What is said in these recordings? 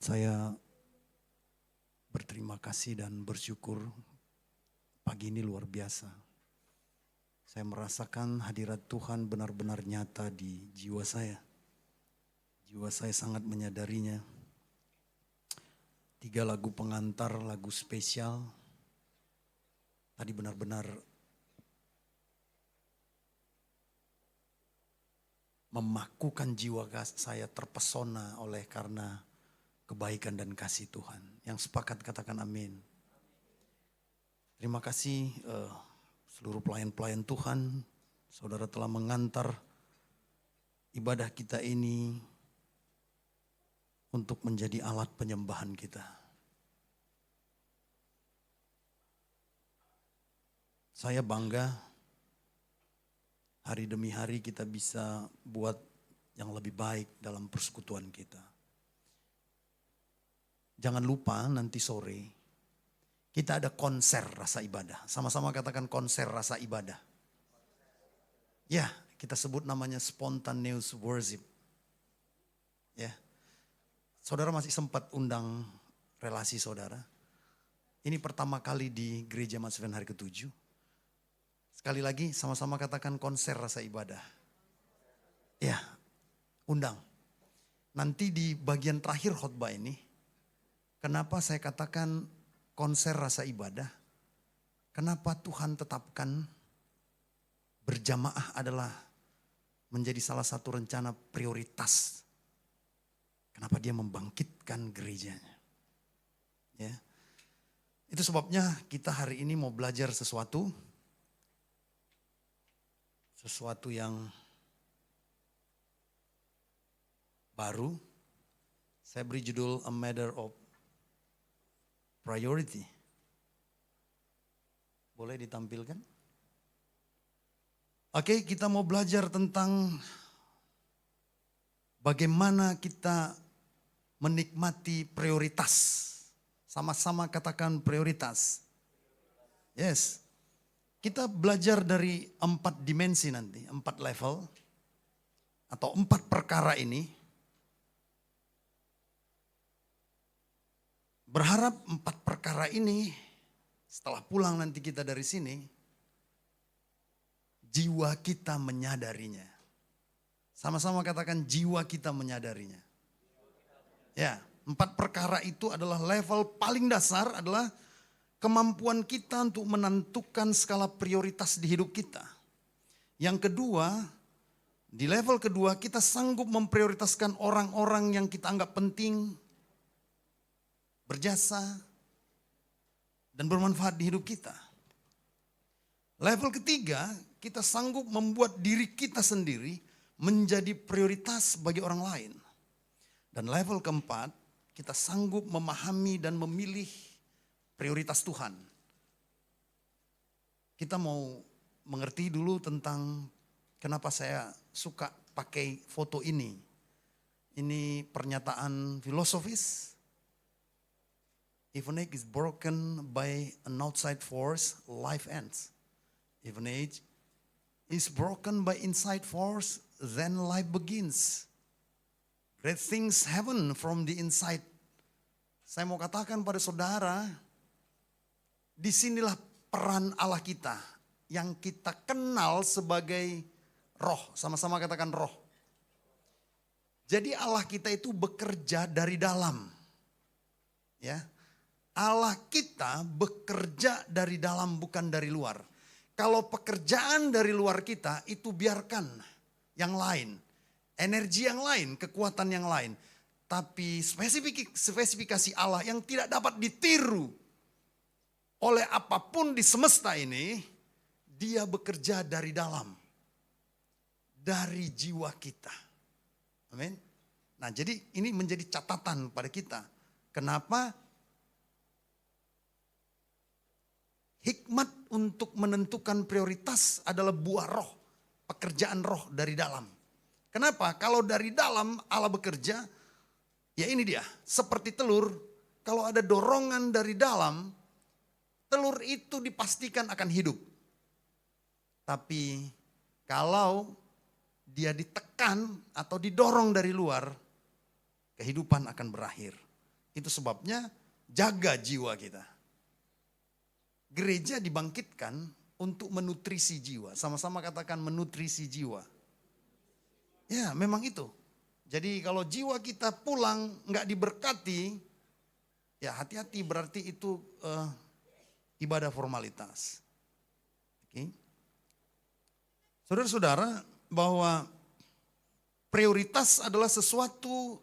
Saya berterima kasih dan bersyukur pagi ini luar biasa. Saya merasakan hadirat Tuhan benar-benar nyata di jiwa saya. Jiwa saya sangat menyadarinya. 3 lagu pengantar, lagu spesial. Tadi benar-benar memakukan jiwa saya, terpesona oleh karena kebaikan dan kasih Tuhan. Yang sepakat katakan amin. Terima kasih seluruh pelayan-pelayan Tuhan. Saudara telah mengantar ibadah kita ini untuk menjadi alat penyembahan kita. Saya bangga hari demi hari kita bisa buat yang lebih baik dalam persekutuan kita. Jangan lupa nanti sore kita ada konser rasa ibadah. Sama-sama katakan konser rasa ibadah. Ya, kita sebut namanya spontaneous worship. Ya, saudara masih sempat undang relasi saudara. Ini pertama kali di Gereja Mas-Ven hari ke-7. Sekali lagi sama-sama katakan konser rasa ibadah. Ya, undang. Nanti di bagian terakhir khotbah ini, kenapa saya katakan konser rasa ibadah? Kenapa Tuhan tetapkan berjamaah adalah menjadi salah satu rencana prioritas? Kenapa dia membangkitkan gerejanya? Ya. Itu sebabnya kita hari ini mau belajar sesuatu yang baru. Saya beri judul A Matter of Priority. Boleh ditampilkan? Oke, kita mau belajar tentang bagaimana kita menikmati prioritas. Sama-sama katakan prioritas. Yes. Kita belajar dari 4 dimensi nanti, 4 level. Atau 4 perkara ini. Berharap 4 perkara ini setelah pulang nanti kita dari sini, jiwa kita menyadarinya. Sama-sama katakan jiwa kita menyadarinya. Ya, 4 perkara itu adalah level paling dasar adalah kemampuan kita untuk menentukan skala prioritas di hidup kita. Yang kedua, di level kedua kita sanggup memprioritaskan orang-orang yang kita anggap penting, berjasa, dan bermanfaat di hidup kita. Level ketiga, kita sanggup membuat diri kita sendiri menjadi prioritas bagi orang lain. Dan level keempat, kita sanggup memahami dan memilih prioritas Tuhan. Kita mau mengerti dulu tentang kenapa saya suka pakai foto ini. Ini pernyataan filosofis. If an egg is broken by an outside force, life ends. If an egg is broken by inside force, then life begins. Great things happen from the inside. Saya mau katakan pada saudara, disinilah peran Allah kita yang kita kenal sebagai roh. Sama-sama katakan roh. Jadi Allah kita itu bekerja dari dalam. Ya. Allah kita bekerja dari dalam bukan dari luar. Kalau pekerjaan dari luar kita itu biarkan yang lain. Energi yang lain, kekuatan yang lain. Tapi spesifikasi Allah yang tidak dapat ditiru oleh apapun di semesta ini, dia bekerja dari dalam. Dari jiwa kita. Amin. Nah, jadi ini menjadi catatan pada kita. Kenapa? Hikmat untuk menentukan prioritas adalah buah roh. Pekerjaan roh dari dalam. Kenapa? Kalau dari dalam Allah bekerja, ya ini dia. Seperti telur, kalau ada dorongan dari dalam, telur itu dipastikan akan hidup. Tapi kalau dia ditekan atau didorong dari luar, kehidupan akan berakhir. Itu sebabnya jaga jiwa kita. Gereja dibangkitkan untuk menutrisi jiwa. Sama-sama katakan menutrisi jiwa. Ya memang itu. Jadi kalau jiwa kita pulang nggak diberkati, ya hati-hati, berarti itu ibadah formalitas. Oke. Saudara-saudara, bahwa prioritas adalah sesuatu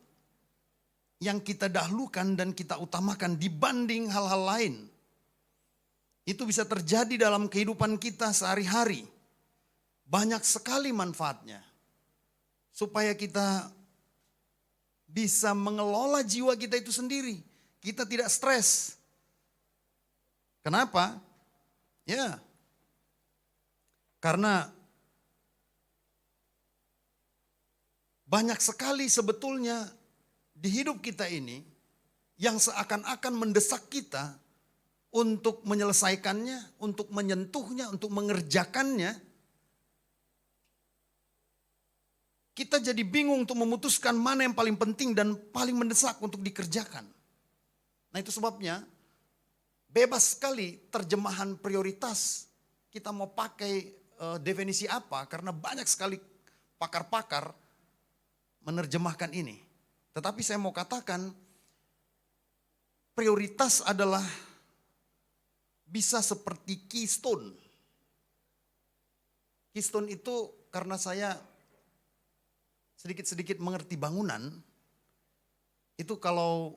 yang kita dahulukan dan kita utamakan dibanding hal-hal lain. Itu bisa terjadi dalam kehidupan kita sehari-hari. Banyak sekali manfaatnya. Supaya kita bisa mengelola jiwa kita itu sendiri. Kita tidak stres. Kenapa? Ya, karena banyak sekali sebetulnya di hidup kita ini yang seakan-akan mendesak kita untuk menyelesaikannya, untuk menyentuhnya, untuk mengerjakannya. Kita jadi bingung untuk memutuskan mana yang paling penting dan paling mendesak untuk dikerjakan. Nah itu sebabnya bebas sekali terjemahan prioritas. Kita mau pakai definisi apa, karena banyak sekali pakar-pakar menerjemahkan ini. Tetapi saya mau katakan prioritas adalah bisa seperti keystone. Keystone itu karena saya sedikit-sedikit mengerti bangunan, itu kalau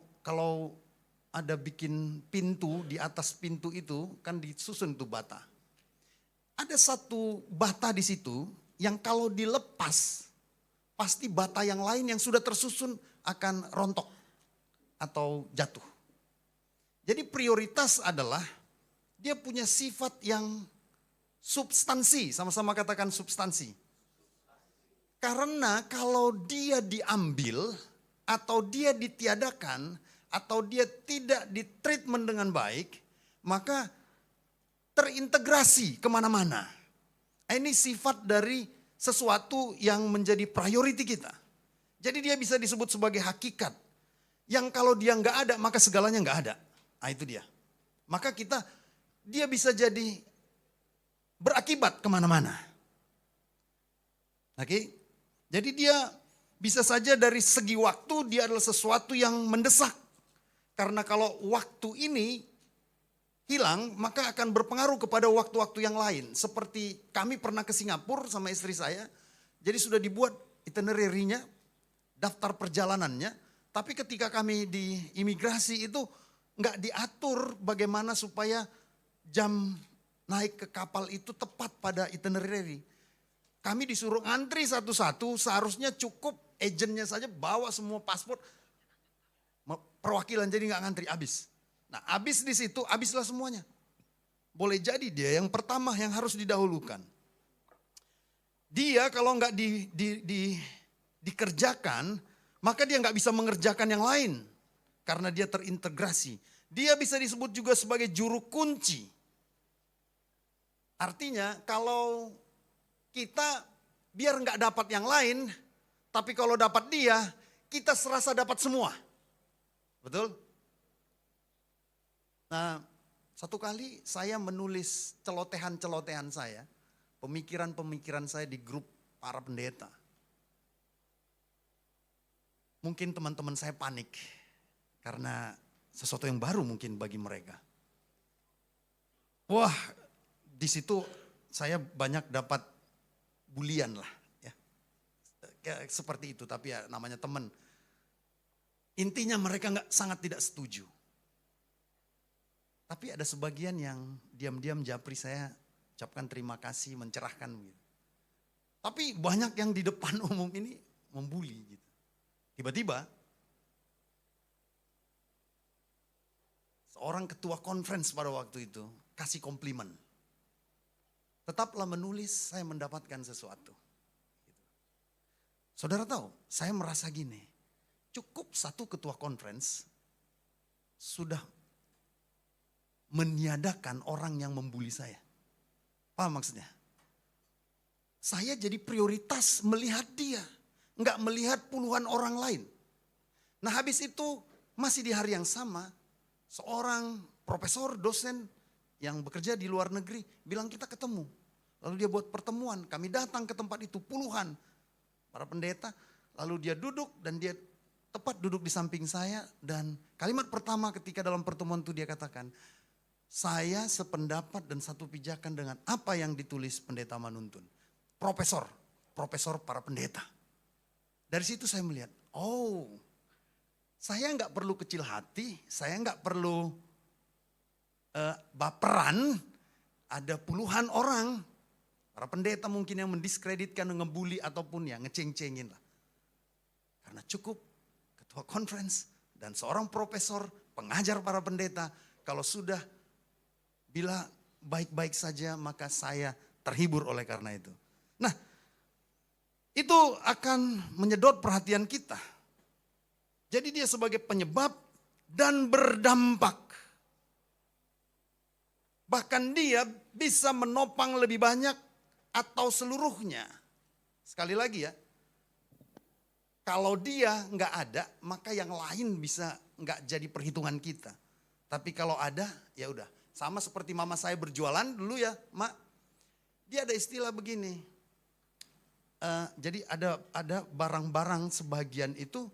ada bikin pintu, di atas pintu itu kan disusun tuh bata. Ada satu bata di situ yang kalau dilepas, pasti bata yang lain yang sudah tersusun akan rontok atau jatuh. Jadi prioritas adalah dia punya sifat yang substansi, sama-sama katakan substansi. Karena kalau dia diambil atau dia ditiadakan atau dia tidak ditreatment dengan baik, maka terintegrasi kemana-mana. Ini sifat dari sesuatu yang menjadi priority kita. Jadi dia bisa disebut sebagai hakikat. Yang kalau dia nggak ada, maka segalanya nggak ada. Nah itu dia. Maka dia bisa jadi berakibat kemana-mana. Oke? Jadi dia bisa saja dari segi waktu dia adalah sesuatu yang mendesak. Karena kalau waktu ini hilang, maka akan berpengaruh kepada waktu-waktu yang lain. Seperti kami pernah ke Singapura sama istri saya, jadi sudah dibuat itinerary-nya, daftar perjalanannya. Tapi ketika kami di imigrasi itu nggak diatur bagaimana supaya jam naik ke kapal itu tepat pada itinerary. Kami disuruh antri satu-satu, seharusnya cukup agennya saja bawa semua paspor. Perwakilan jadi nggak ngantri, habis. Nah habis di situ, habislah semuanya. Boleh jadi dia yang pertama yang harus didahulukan. Dia kalau nggak dikerjakan, maka dia nggak bisa mengerjakan yang lain. Karena dia terintegrasi. Dia bisa disebut juga sebagai juru kunci. Artinya kalau kita biar nggak dapat yang lain, tapi kalau dapat dia, kita serasa dapat semua. Betul? Nah, satu kali saya menulis celotehan-celotehan saya, pemikiran-pemikiran saya di grup para pendeta. Mungkin teman-teman saya panik, karena sesuatu yang baru mungkin bagi mereka. Wah, di situ saya banyak dapat bulian lah, ya. Seperti itu, tapi ya namanya teman. Intinya mereka sangat tidak setuju. Tapi ada sebagian yang diam-diam japri saya ucapkan terima kasih, mencerahkan gitu. Tapi banyak yang di depan umum ini membuli gitu. Tiba-tiba seorang ketua conference pada waktu itu kasih komplimen. Tetaplah menulis, saya mendapatkan sesuatu. Saudara tahu, saya merasa gini, cukup satu ketua conference sudah meniadakan orang yang membuli saya. Paham maksudnya? Saya jadi prioritas melihat dia, nggak melihat puluhan orang lain. Nah habis itu Masih di hari yang sama, seorang profesor dosen yang bekerja di luar negeri bilang kita ketemu. Lalu dia buat pertemuan, kami datang ke tempat itu puluhan para pendeta. Lalu dia duduk dan dia tepat duduk di samping saya. Dan kalimat pertama ketika dalam pertemuan itu dia katakan, saya sependapat dan satu pijakan dengan apa yang ditulis pendeta Manuntun. Profesor para pendeta. Dari situ saya melihat, oh saya nggak perlu kecil hati, saya nggak perlu baperan. Ada puluhan orang, para pendeta mungkin yang mendiskreditkan, ngebully ataupun yang ngeceng-cengin lah. Karena cukup ketua conference dan seorang profesor pengajar para pendeta, kalau sudah bila baik-baik saja maka saya terhibur oleh karena itu. Nah, itu akan menyedot perhatian kita. Jadi dia sebagai penyebab dan berdampak. Bahkan dia bisa menopang lebih banyak atau seluruhnya. Sekali lagi ya, kalau dia nggak ada, maka yang lain bisa nggak jadi perhitungan kita. Tapi kalau ada, ya udah. Sama seperti mama saya berjualan dulu ya, Mak. Dia ada istilah begini. Jadi ada barang-barang sebagian itu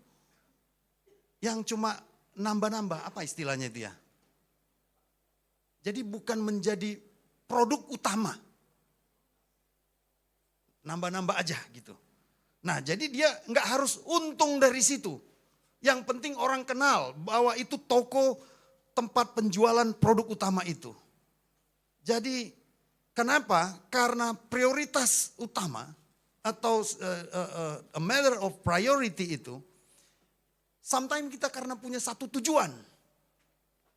yang cuma nambah-nambah, apa istilahnya itu ya? Jadi bukan menjadi produk utama. Nambah-nambah aja gitu. Nah jadi dia nggak harus untung dari situ. Yang penting orang kenal bahwa itu toko tempat penjualan produk utama itu. Jadi kenapa? Karena prioritas utama atau a matter of priority itu. Sometimes kita karena punya satu tujuan.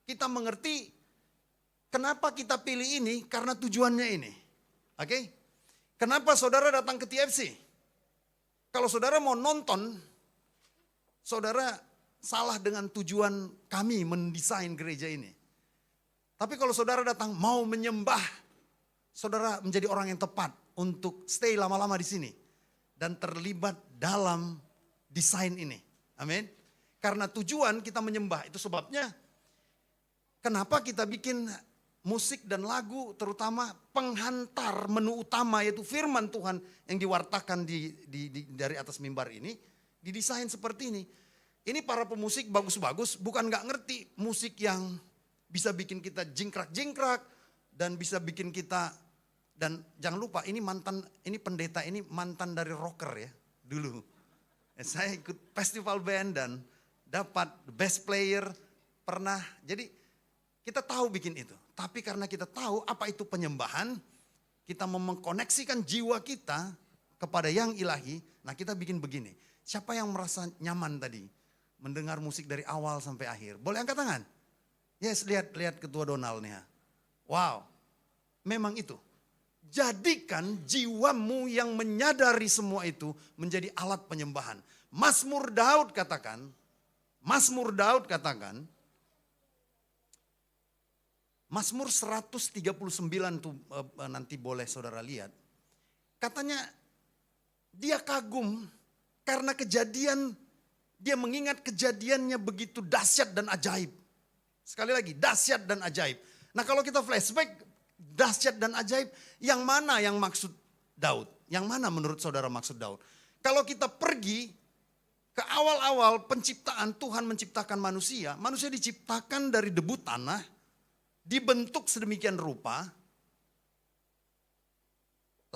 Kita mengerti kenapa kita pilih ini karena tujuannya ini. Oke? Kenapa saudara datang ke TFC? Kalau saudara mau nonton, saudara salah dengan tujuan kami mendesain gereja ini. Tapi kalau saudara datang mau menyembah, saudara menjadi orang yang tepat untuk stay lama-lama di sini. Dan terlibat dalam desain ini. Amin. Karena tujuan kita menyembah, itu sebabnya kenapa kita bikin musik dan lagu, terutama penghantar menu utama yaitu firman Tuhan yang diwartakan dari atas mimbar ini, didesain seperti ini. Ini para pemusik bagus-bagus, bukan gak ngerti musik yang bisa bikin kita jingkrak-jingkrak dan bisa bikin kita, dan jangan lupa ini pendeta ini mantan dari rocker ya dulu. Saya ikut festival band dan dapat best player pernah. Jadi kita tahu bikin itu. Tapi karena kita tahu apa itu penyembahan, kita mengkoneksikan jiwa kita kepada yang ilahi. Nah kita bikin begini. Siapa yang merasa nyaman tadi mendengar musik dari awal sampai akhir? Boleh angkat tangan? Yes, lihat ketua Donald nih. Wow, memang itu. Jadikan jiwamu yang menyadari semua itu menjadi alat penyembahan. Mazmur Daud katakan, Mazmur 139 tuh nanti boleh saudara lihat. Katanya dia kagum karena dia mengingat kejadiannya begitu dahsyat dan ajaib. Sekali lagi, dahsyat dan ajaib. Nah kalau kita flashback, dahsyat dan ajaib, yang mana yang maksud Daud? Yang mana menurut saudara maksud Daud? Kalau kita pergi ke awal-awal penciptaan, Tuhan menciptakan manusia. Manusia diciptakan dari debu tanah, dibentuk sedemikian rupa.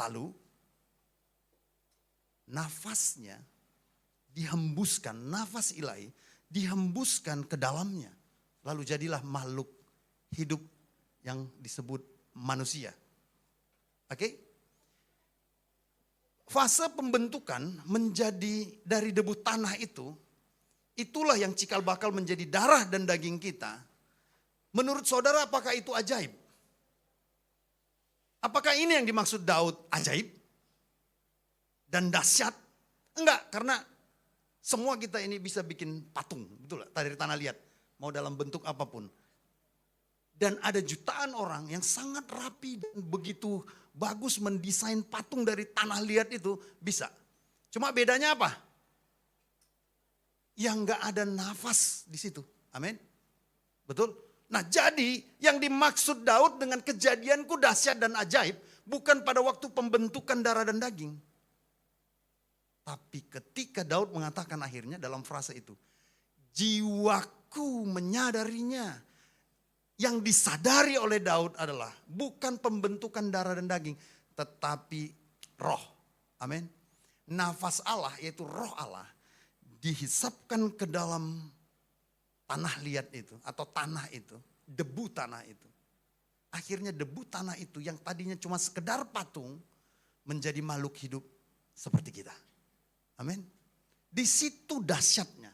Lalu nafasnya dihembuskan, nafas ilahi dihembuskan ke dalamnya. Lalu jadilah makhluk hidup yang disebut manusia. Oke? Fase pembentukan menjadi dari debu tanah itu, itulah yang cikal bakal menjadi darah dan daging kita. Menurut saudara apakah itu ajaib? Apakah ini yang dimaksud Daud ajaib? Dan dahsyat? Enggak, karena semua kita ini bisa bikin patung. Betul dari tanah liat. Mau dalam bentuk apapun. Dan ada jutaan orang yang sangat rapi dan begitu bagus mendesain patung dari tanah liat itu bisa. Cuma bedanya apa? Yang enggak ada nafas di situ. Amin. Betul? Nah jadi yang dimaksud Daud dengan kejadianku dahsyat dan ajaib bukan pada waktu pembentukan darah dan daging. Tapi ketika Daud mengatakan akhirnya dalam frase itu, jiwaku menyadarinya. Yang disadari oleh Daud adalah bukan pembentukan darah dan daging, tetapi roh. Amin. Nafas Allah yaitu roh Allah dihisapkan ke dalam tanah liat itu atau tanah itu, debu tanah itu. Akhirnya debu tanah itu yang tadinya cuma sekedar patung menjadi makhluk hidup seperti kita. Amin. Di situ dahsyatnya.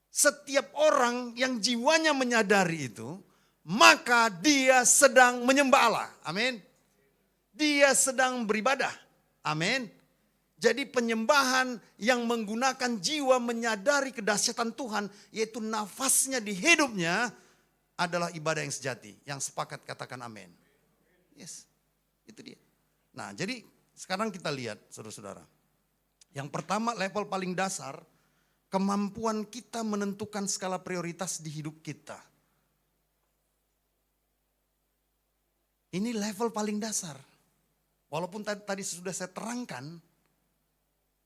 Setiap orang yang jiwanya menyadari itu, maka dia sedang menyembah Allah. Amin. Dia sedang beribadah. Amin. Jadi penyembahan yang menggunakan jiwa menyadari kedahsyatan Tuhan, yaitu nafasnya di hidupnya, adalah ibadah yang sejati. Yang sepakat katakan amin. Yes, itu dia. Nah jadi sekarang kita lihat saudara-saudara. Yang pertama level paling dasar, kemampuan kita menentukan skala prioritas di hidup kita. Ini level paling dasar. Walaupun tadi sudah saya terangkan,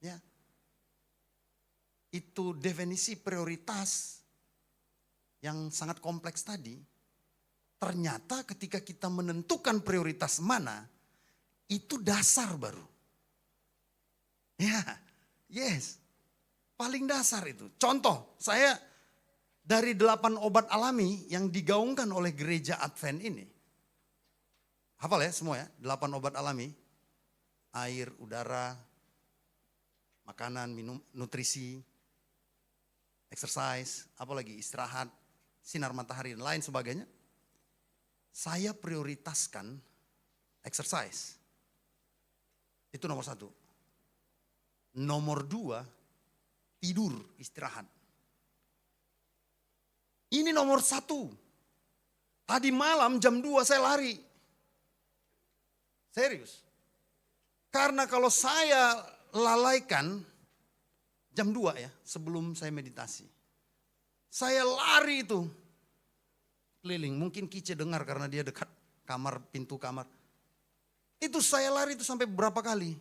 ya, itu definisi prioritas yang sangat kompleks tadi. Ternyata ketika kita menentukan prioritas mana, itu dasar baru. Ya, yes, paling dasar itu. Contoh, saya dari 8 obat alami yang digaungkan oleh gereja Advent ini. Hafal ya semua ya, 8 obat alami. Air, udara, makanan, minum, nutrisi, exercise, apalagi istirahat, sinar matahari dan lain sebagainya. Saya prioritaskan exercise. Itu nomor 1. Nomor 2, tidur, istirahat. Ini nomor 1. Tadi malam jam 2 saya lari. Serius. Karena kalau saya lalaikan jam 2 ya, sebelum saya meditasi. Saya lari itu keliling. Mungkin Kice dengar karena dia dekat kamar, pintu kamar. Itu saya lari itu sampai beberapa kali.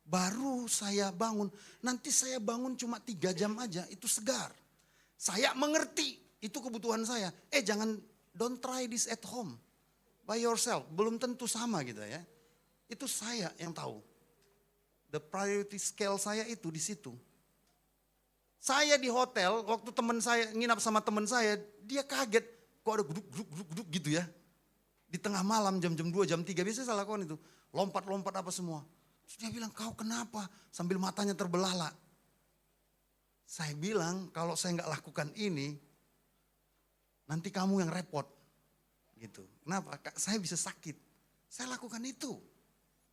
Baru saya bangun. Nanti saya bangun cuma 3 jam aja, itu segar. Saya mengerti, itu kebutuhan saya. Jangan, don't try this at home. By yourself, belum tentu sama gitu ya. Itu saya yang tahu. The priority scale saya itu di situ. Saya di hotel, waktu teman saya nginap sama teman saya, dia kaget. Kok ada guduk gitu ya. Di tengah malam jam 2, jam 3, biasanya saya lakukan itu. Lompat-lompat apa semua. Terus dia bilang, kau kenapa? Sambil matanya terbelalak. Saya bilang, kalau saya nggak lakukan ini, nanti kamu yang repot. Gitu. Kenapa? Saya bisa sakit. Saya lakukan itu.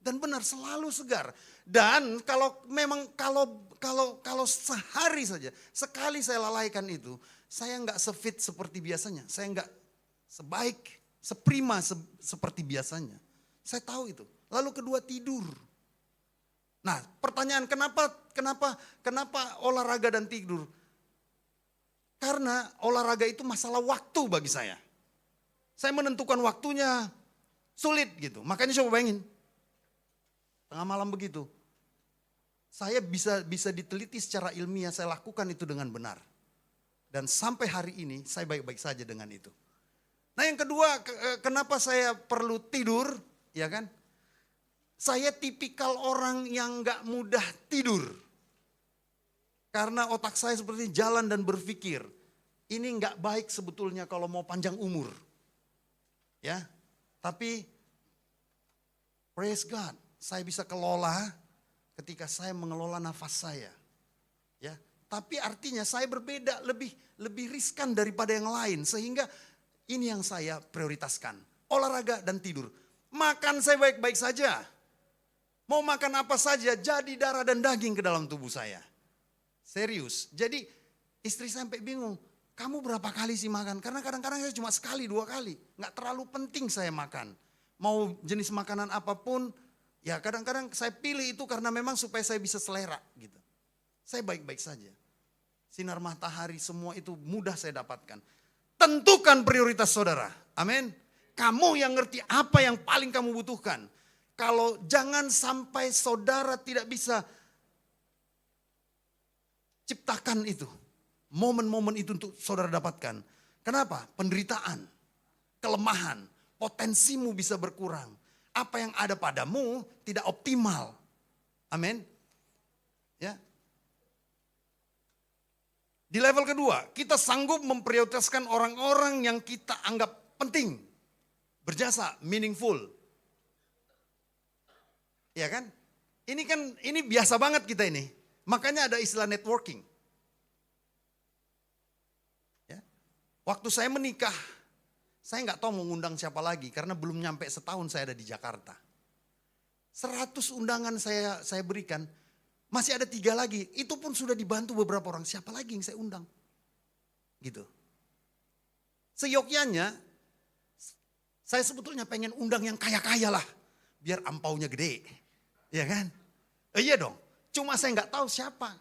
Dan benar selalu segar. Dan kalau memang kalau sehari saja, sekali saya lalaikan itu, saya nggak sefit seperti biasanya. Saya nggak sebaik, seprima seperti biasanya. Saya tahu itu. Lalu kedua, tidur. Nah, pertanyaan kenapa olahraga dan tidur? Karena olahraga itu masalah waktu bagi saya. Saya menentukan waktunya sulit gitu. Makanya coba bayangin. Tengah malam begitu. Saya bisa diteliti secara ilmiah, saya lakukan itu dengan benar. Dan sampai hari ini saya baik-baik saja dengan itu. Nah yang kedua, kenapa saya perlu tidur, ya kan? Saya tipikal orang yang gak mudah tidur. Karena otak saya seperti jalan dan berpikir. Ini gak baik sebetulnya kalau mau panjang umur. Ya, tapi praise God. Saya bisa kelola ketika saya mengelola nafas saya. Ya, tapi artinya saya berbeda, lebih riskan daripada yang lain. Sehingga ini yang saya prioritaskan. Olahraga dan tidur. Makan saya baik-baik saja. Mau makan apa saja, jadi darah dan daging ke dalam tubuh saya. Serius. Jadi istri sampai bingung. Kamu berapa kali sih makan? Karena kadang-kadang saya cuma sekali, 2 kali. Nggak terlalu penting saya makan. Mau jenis makanan apapun, ya kadang-kadang saya pilih itu karena memang supaya saya bisa selera gitu. Saya baik-baik saja. Sinar matahari semua itu mudah saya dapatkan. Tentukan prioritas saudara. Amin. Kamu yang ngerti apa yang paling kamu butuhkan. Kalau jangan sampai saudara tidak bisa ciptakan itu. Momen-momen itu untuk saudara dapatkan. Kenapa? Penderitaan, kelemahan, potensimu bisa berkurang. Apa yang ada padamu tidak optimal. Amin. Ya. Di level kedua, kita sanggup memprioritaskan orang-orang yang kita anggap penting, berjasa, meaningful. Ya kan? Ini biasa banget kita ini. Makanya ada istilah networking. Ya. Waktu saya menikah, saya nggak tahu mengundang siapa lagi karena belum nyampe setahun saya ada di Jakarta. 100 undangan saya berikan, masih ada 3 lagi. Itu pun sudah dibantu beberapa orang. Siapa lagi yang saya undang? Gitu. Seyogyanya, saya sebetulnya pengen undang yang kaya-kaya lah. Biar ampaunya gede. Ya kan? Iya dong. Cuma saya nggak tahu siapa.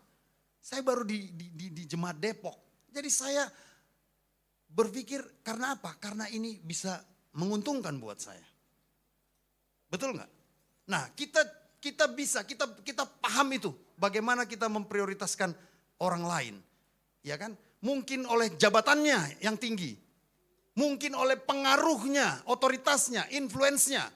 Saya baru di Jemaat Depok. Jadi saya berpikir karena apa? Karena ini bisa menguntungkan buat saya. Betul nggak? Nah, kita paham itu. Bagaimana kita memprioritaskan orang lain. Ya kan? Mungkin oleh jabatannya yang tinggi. Mungkin oleh pengaruhnya, otoritasnya, influence-nya.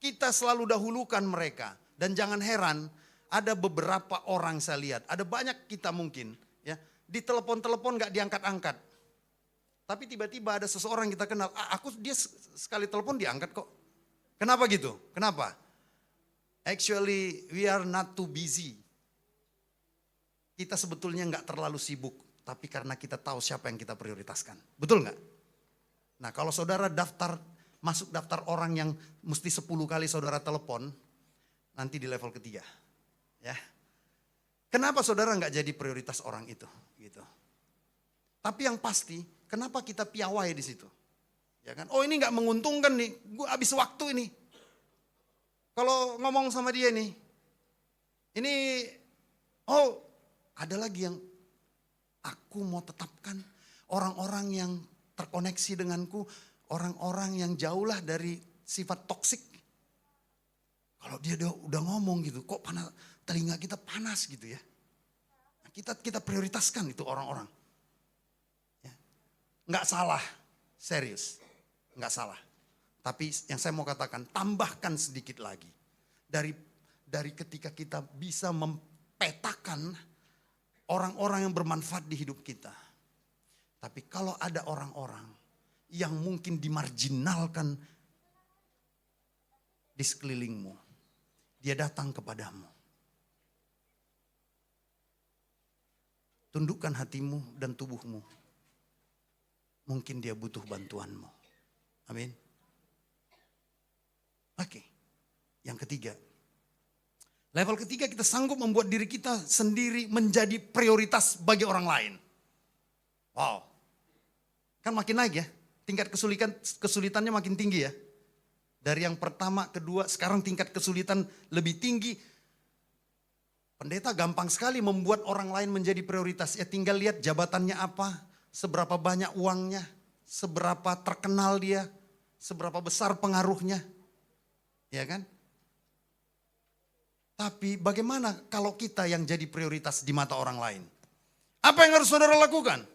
Kita selalu dahulukan mereka. Dan jangan heran, ada beberapa orang saya lihat. Ada banyak kita mungkin. Ya, di telepon-telepon gak diangkat-angkat. Tapi tiba-tiba ada seseorang kita kenal. Dia sekali telepon diangkat kok. Kenapa gitu? Kenapa? Actually, we are not too busy. Kita sebetulnya nggak terlalu sibuk, tapi karena kita tahu siapa yang kita prioritaskan. Betul nggak? Nah, kalau saudara masuk daftar orang yang mesti 10 kali saudara telepon, nanti di level ketiga. Ya. Kenapa saudara nggak jadi prioritas orang itu? Gitu. Tapi yang pasti, kenapa kita piawai di situ? Ya kan? Oh, ini nggak menguntungkan nih, gue habis waktu ini. Kalau ngomong sama dia nih, ini, ada lagi yang aku mau tetapkan orang-orang yang terkoneksi denganku, orang-orang yang jauhlah dari sifat toksik. Kalau dia udah ngomong gitu, kok telinga kita panas gitu ya. Nah, kita prioritaskan itu orang-orang. Ya. Nggak salah, serius, nggak salah. Tapi yang saya mau katakan, tambahkan sedikit lagi. Dari ketika kita bisa mempetakan orang-orang yang bermanfaat di hidup kita. Tapi kalau ada orang-orang yang mungkin dimarginalkan di sekelilingmu. Dia datang kepadamu. Tundukkan hatimu dan tubuhmu. Mungkin dia butuh bantuanmu. Amin. Oke, yang ketiga. Level ketiga kita sanggup membuat diri kita sendiri menjadi prioritas bagi orang lain. Wow, kan makin naik ya. Tingkat kesulitannya makin tinggi ya. Dari yang pertama, kedua, sekarang tingkat kesulitan lebih tinggi. Pendeta gampang sekali membuat orang lain menjadi prioritas. Ya tinggal lihat jabatannya apa, seberapa banyak uangnya, seberapa terkenal dia, seberapa besar pengaruhnya. Ya kan? Tapi bagaimana kalau kita yang jadi prioritas di mata orang lain? Apa yang harus saudara lakukan?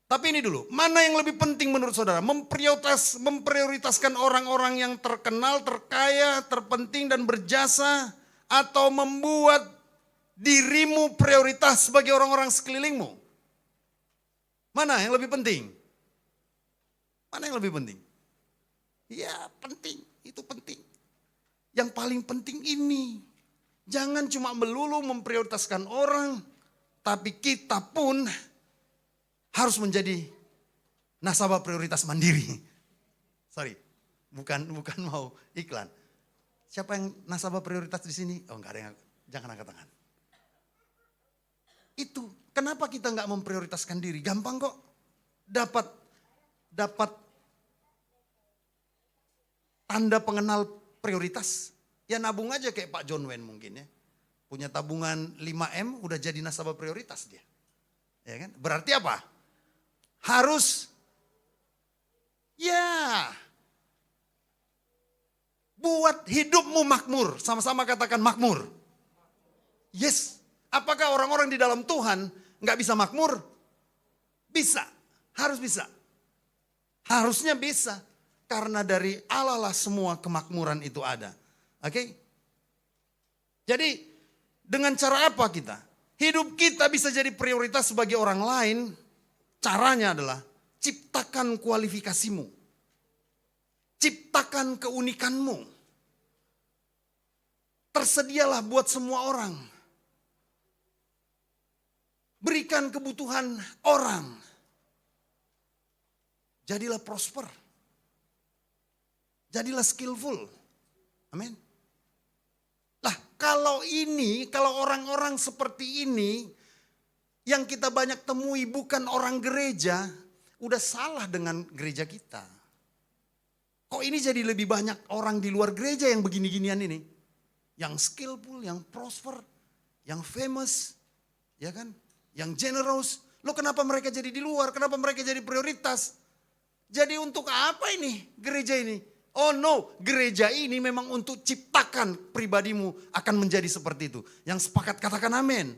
Tapi ini dulu, mana yang lebih penting menurut saudara? Memprioritaskan orang-orang yang terkenal, terkaya, terpenting dan berjasa, atau membuat dirimu prioritas bagi orang-orang sekelilingmu? Mana yang lebih penting? Mana yang lebih penting? Ya penting, itu penting. Yang paling penting ini, jangan cuma melulu memprioritaskan orang, tapi kita pun harus menjadi nasabah prioritas mandiri. Sorry, bukan mau iklan. Siapa yang nasabah prioritas di sini? Oh enggak ada yang, jangan angkat tangan. Itu, kenapa kita enggak memprioritaskan diri? Gampang kok. Dapat tanda pengenal prioritas. Ya nabung aja kayak Pak John Wayne mungkin ya. Punya tabungan 5M udah jadi nasabah prioritas dia. Ya kan? Berarti apa? Harus ya buat hidupmu makmur. Sama-sama katakan makmur. Yes. Apakah orang-orang di dalam Tuhan nggak bisa makmur? Bisa. Harus bisa. Harusnya bisa. Karena dari Allah lah semua kemakmuran itu ada. Oke? Jadi dengan cara apa kita? Hidup kita bisa jadi prioritas sebagai orang lain. Caranya adalah ciptakan kualifikasimu. Ciptakan keunikanmu. Tersedialah buat semua orang. Berikan kebutuhan orang. Jadilah prosper. Jadilah skillful. Amin. Lah kalau orang-orang seperti ini yang kita banyak temui bukan orang gereja, udah salah dengan gereja kita. Kok ini jadi lebih banyak orang di luar gereja yang begini-ginian ini? Yang skillful, yang prosper, yang famous, ya kan? Yang generous. Loh kenapa mereka jadi di luar? Kenapa mereka jadi prioritas? Jadi untuk apa ini gereja ini? Oh no, gereja ini memang untuk ciptakan pribadimu akan menjadi seperti itu. Yang sepakat katakan amin.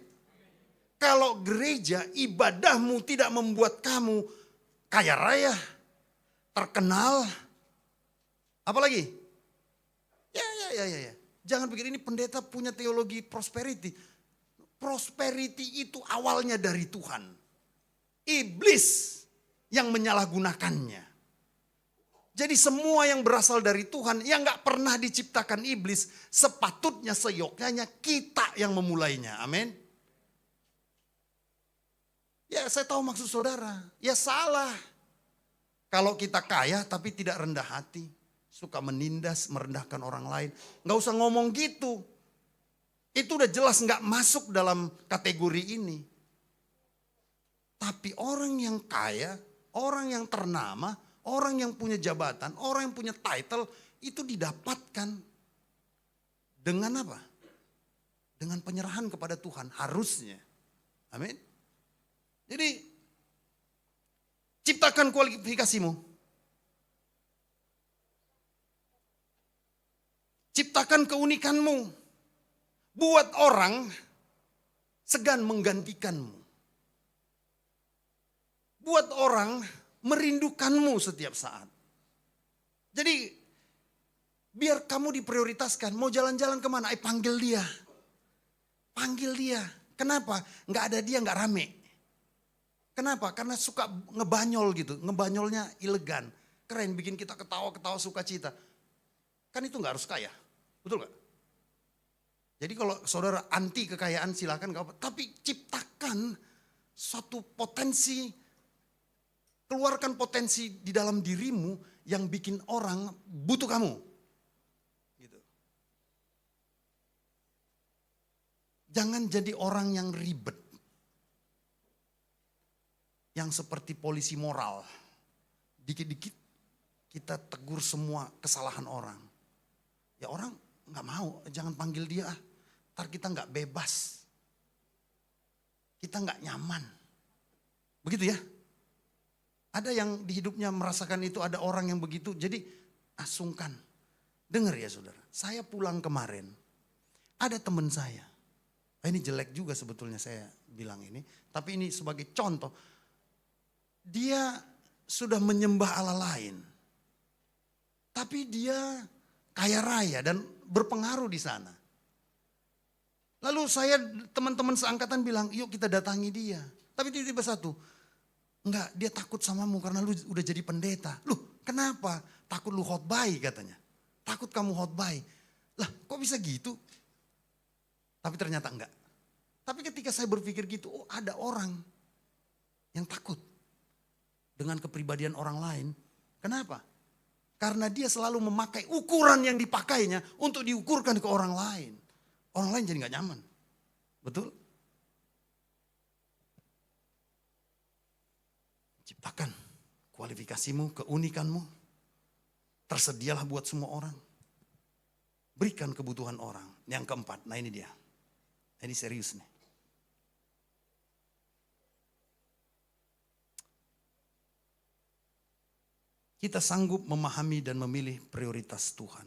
Kalau gereja ibadahmu tidak membuat kamu kaya raya, terkenal, apalagi? Ya. Jangan pikir ini pendeta punya teologi prosperity. Prosperity itu awalnya dari Tuhan. Iblis yang menyalahgunakannya. Jadi semua yang berasal dari Tuhan yang gak pernah diciptakan iblis, sepatutnya seyogyanya kita yang memulainya. Amin. Ya saya tahu maksud saudara. Ya salah. Kalau kita kaya tapi tidak rendah hati. Suka menindas, merendahkan orang lain. Gak usah ngomong gitu. Itu udah jelas gak masuk dalam kategori ini. Tapi orang yang kaya, orang yang ternama, orang yang punya jabatan, orang yang punya title, itu didapatkan dengan apa? Dengan penyerahan kepada Tuhan, harusnya. Amin. Jadi, ciptakan kualifikasimu. Ciptakan keunikanmu. Buat orang segan menggantikanmu. Buat orang merindukanmu setiap saat. Jadi biar kamu diprioritaskan. Mau jalan-jalan kemana? Panggil dia. Panggil dia. Kenapa? Nggak ada dia nggak rame. Kenapa? Karena suka ngebanyol gitu. Ngebanyolnya elegan. Keren, bikin kita ketawa-ketawa sukacita. Kan itu nggak harus kaya. Betul nggak? Jadi kalau saudara anti kekayaan silakan gak apa. Tapi ciptakan suatu potensi. Keluarkan potensi di dalam dirimu yang bikin orang butuh kamu. Gitu. Jangan jadi orang yang ribet. Yang seperti polisi moral. Dikit-dikit kita tegur semua kesalahan orang. Ya orang gak mau, jangan panggil dia. Ntar kita gak bebas. Kita gak nyaman. Begitu ya. Ada yang di hidupnya merasakan itu, ada orang yang begitu. Jadi sungkan. Dengar ya saudara, saya pulang kemarin. Ada teman saya. Ini jelek juga sebetulnya saya bilang ini. Tapi ini sebagai contoh. Dia sudah menyembah Allah lain. Tapi dia kaya raya dan berpengaruh di sana. Lalu saya teman-teman seangkatan bilang, yuk kita datangi dia. Tapi tiba-tiba satu, enggak, dia takut samamu karena lu udah jadi pendeta. Loh, kenapa? Takut lu khotbah katanya. Takut kamu khotbah. Lah, kok bisa gitu? Tapi ternyata enggak. Tapi ketika saya berpikir gitu, oh ada orang yang takut dengan kepribadian orang lain. Kenapa? Karena dia selalu memakai ukuran yang dipakainya untuk diukurkan ke orang lain. Orang lain jadi enggak nyaman. Betul? Ciptakan kualifikasimu, keunikanmu. Tersedialah buat semua orang. Berikan kebutuhan orang. Yang keempat, nah ini dia. Ini serius nih. kita sanggup memahami dan memilih prioritas Tuhan.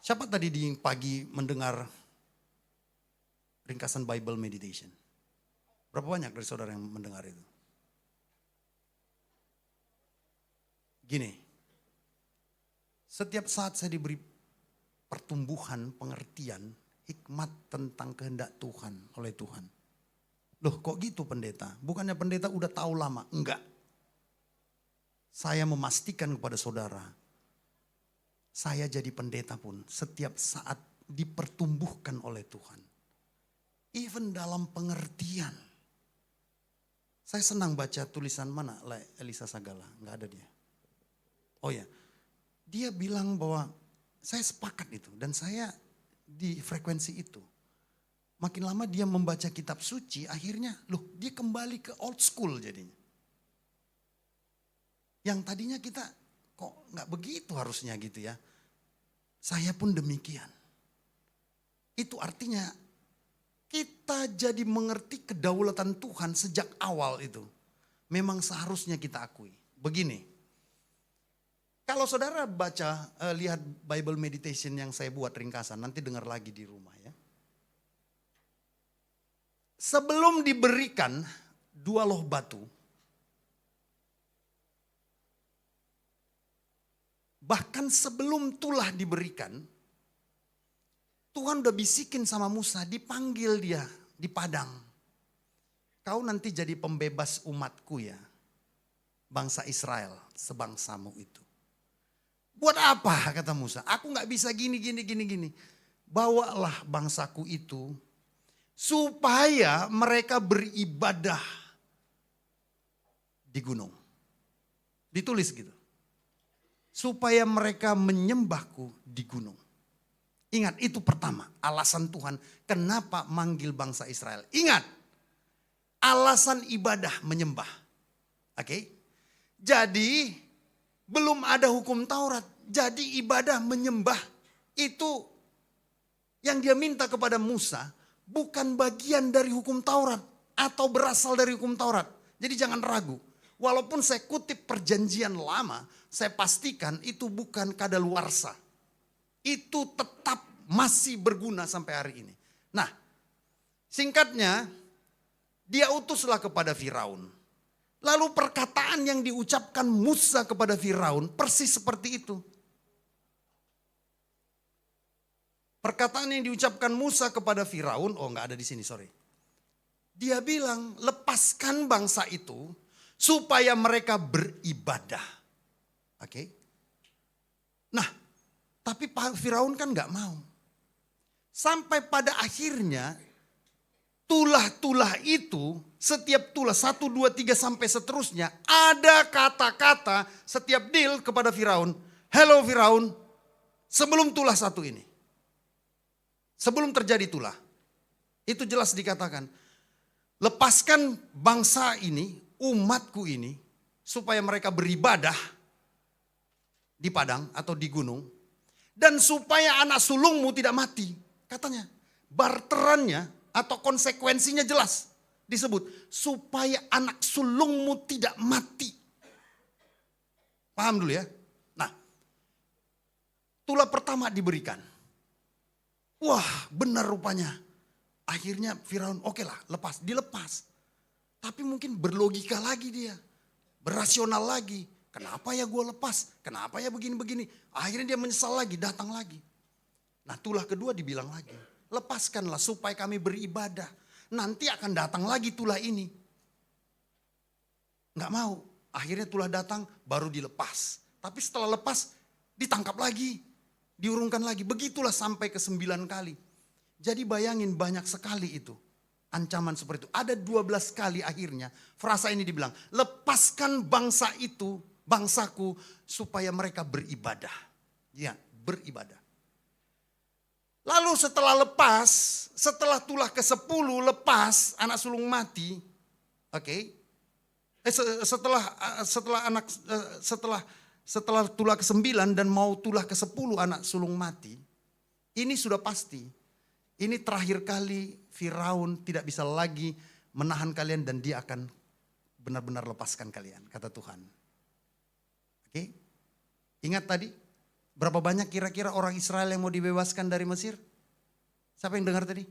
Siapa tadi di pagi mendengar ringkasan Bible Meditation? Berapa banyak dari saudara yang mendengar itu? Gini, setiap saat saya diberi pertumbuhan, pengertian, hikmat tentang kehendak Tuhan oleh Tuhan. Loh kok gitu pendeta? Bukannya pendeta udah tahu lama? Enggak. Saya memastikan kepada saudara, saya jadi pendeta pun setiap saat dipertumbuhkan oleh Tuhan. Even dalam pengertian. Saya senang baca tulisan mana Elisa Sagala, enggak ada dia. Oh ya, dia bilang bahwa saya sepakat itu dan saya di frekuensi itu. Makin lama dia membaca kitab suci, akhirnya loh dia kembali ke old school jadinya. Yang tadinya kita kok nggak begitu harusnya gitu ya. Saya pun demikian. Itu artinya kita jadi mengerti kedaulatan Tuhan sejak awal itu. Memang seharusnya kita akui. Begini. Kalau saudara baca, lihat Bible Meditation yang saya buat ringkasan, nanti dengar lagi di rumah ya. Sebelum diberikan 2 loh batu, bahkan sebelum tulah diberikan, Tuhan udah bisikin sama Musa, dipanggil dia di padang. Kau nanti jadi pembebas umatku ya, bangsa Israel, sebangsamu itu. Buat apa kata Musa? Aku gak bisa gini. Bawalah bangsaku itu supaya mereka beribadah di gunung. Ditulis gitu. Supaya mereka menyembahku di gunung. Ingat itu pertama alasan Tuhan kenapa manggil bangsa Israel. Ingat alasan ibadah menyembah. Oke. Jadi belum ada hukum Taurat. Jadi ibadah menyembah itu yang dia minta kepada Musa bukan bagian dari hukum Taurat atau berasal dari hukum Taurat. Jadi jangan ragu. Walaupun saya kutip perjanjian lama, saya pastikan itu bukan kadaluarsa. Itu tetap masih berguna sampai hari ini. Nah, singkatnya dia utuslah kepada Firaun. Lalu perkataan yang diucapkan Musa kepada Firaun persis seperti itu. Perkataan yang diucapkan Musa kepada Firaun, oh enggak ada di sini, sorry. Dia bilang, lepaskan bangsa itu supaya mereka beribadah. Oke. Nah, tapi Firaun kan enggak mau. Sampai pada akhirnya tulah-tulah itu, setiap tulah 1, 2, 3 sampai seterusnya, ada kata-kata setiap deal kepada Firaun. Hello Firaun, sebelum tulah satu ini. Sebelum terjadi tulah. Itu jelas dikatakan. Lepaskan bangsa ini, umatku ini, supaya mereka beribadah di padang atau di gunung. Dan supaya anak sulungmu tidak mati. Katanya, barterannya atau konsekuensinya jelas disebut. Supaya anak sulungmu tidak mati. Paham dulu ya. Nah, tulah pertama diberikan. Wah benar rupanya. Akhirnya Firaun oke lah lepas, dilepas. Tapi mungkin berlogika lagi dia. Berasional lagi. Kenapa ya gue lepas? Kenapa ya begini-begini? Akhirnya dia menyesal lagi, datang lagi. Nah tulah kedua dibilang lagi. Lepaskanlah supaya kami beribadah. Nanti akan datang lagi tulah ini. Nggak mau. Akhirnya tulah datang baru dilepas. Tapi setelah lepas ditangkap lagi. Diurungkan lagi. Begitulah sampai ke 9 kali. Jadi bayangin banyak sekali itu. Ancaman seperti itu. Ada 12 kali akhirnya frasa ini dibilang. Lepaskan bangsa itu, bangsaku supaya mereka beribadah. Ya, beribadah. Lalu setelah lepas, setelah tulah ke-10 lepas, anak sulung mati. Oke. Setelah tulah ke-9 dan mau tulah ke-10 anak sulung mati. Ini sudah pasti. Ini terakhir kali Firaun tidak bisa lagi menahan kalian dan dia akan benar-benar lepaskan kalian, kata Tuhan. Oke. Ingat tadi, berapa banyak kira-kira orang Israel yang mau dibebaskan dari Mesir? Siapa yang dengar tadi?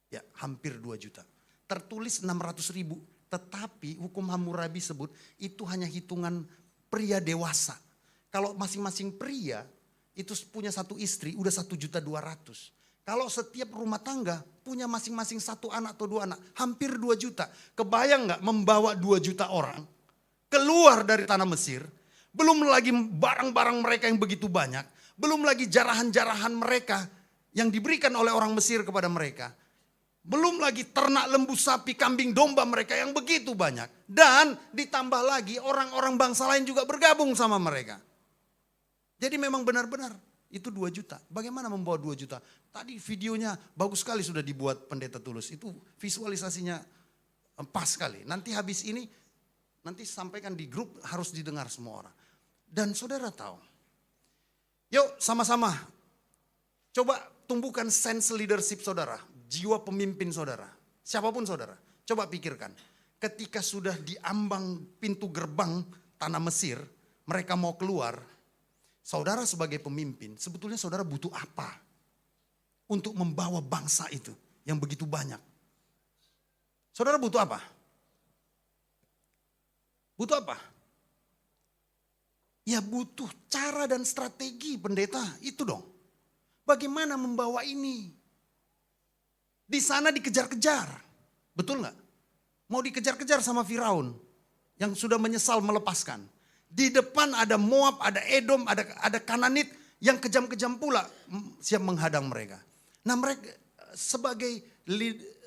Ya, hampir 2 juta. Tertulis 600 ribu, tetapi hukum Hammurabi sebut itu hanya hitungan pria dewasa. Kalau masing-masing pria itu punya 1 istri, udah 1.200.000. Kalau setiap rumah tangga punya masing-masing 1 anak atau 2 anak, hampir 2 juta. Kebayang nggak membawa 2 juta orang keluar dari tanah Mesir? Belum lagi barang-barang mereka yang begitu banyak. Belum lagi jarahan-jarahan mereka yang diberikan oleh orang Mesir kepada mereka. Belum lagi ternak lembu, sapi, kambing, domba mereka yang begitu banyak. Dan ditambah lagi orang-orang bangsa lain juga bergabung sama mereka. Jadi memang benar-benar itu 2 juta. Bagaimana membawa 2 juta? Tadi videonya bagus sekali sudah dibuat Pendeta Tulus. Itu visualisasinya pas sekali. Nanti habis ini, nanti sampaikan di grup, harus didengar semua orang. Dan saudara tahu, yuk sama-sama coba tumbuhkan sense leadership saudara. Jiwa pemimpin saudara. Siapapun saudara. Coba pikirkan. Ketika sudah di ambang pintu gerbang tanah Mesir, mereka mau keluar. Saudara sebagai pemimpin, sebetulnya saudara butuh apa untuk membawa bangsa itu yang begitu banyak? Saudara butuh apa? Butuh apa? Ya butuh cara dan strategi pendeta, itu dong. Bagaimana membawa ini? Di sana dikejar-kejar, betul nggak? Mau dikejar-kejar sama Firaun yang sudah menyesal melepaskan. Di depan ada Moab, ada Edom, ada Kananit yang kejam-kejam pula siap menghadang mereka. Nah mereka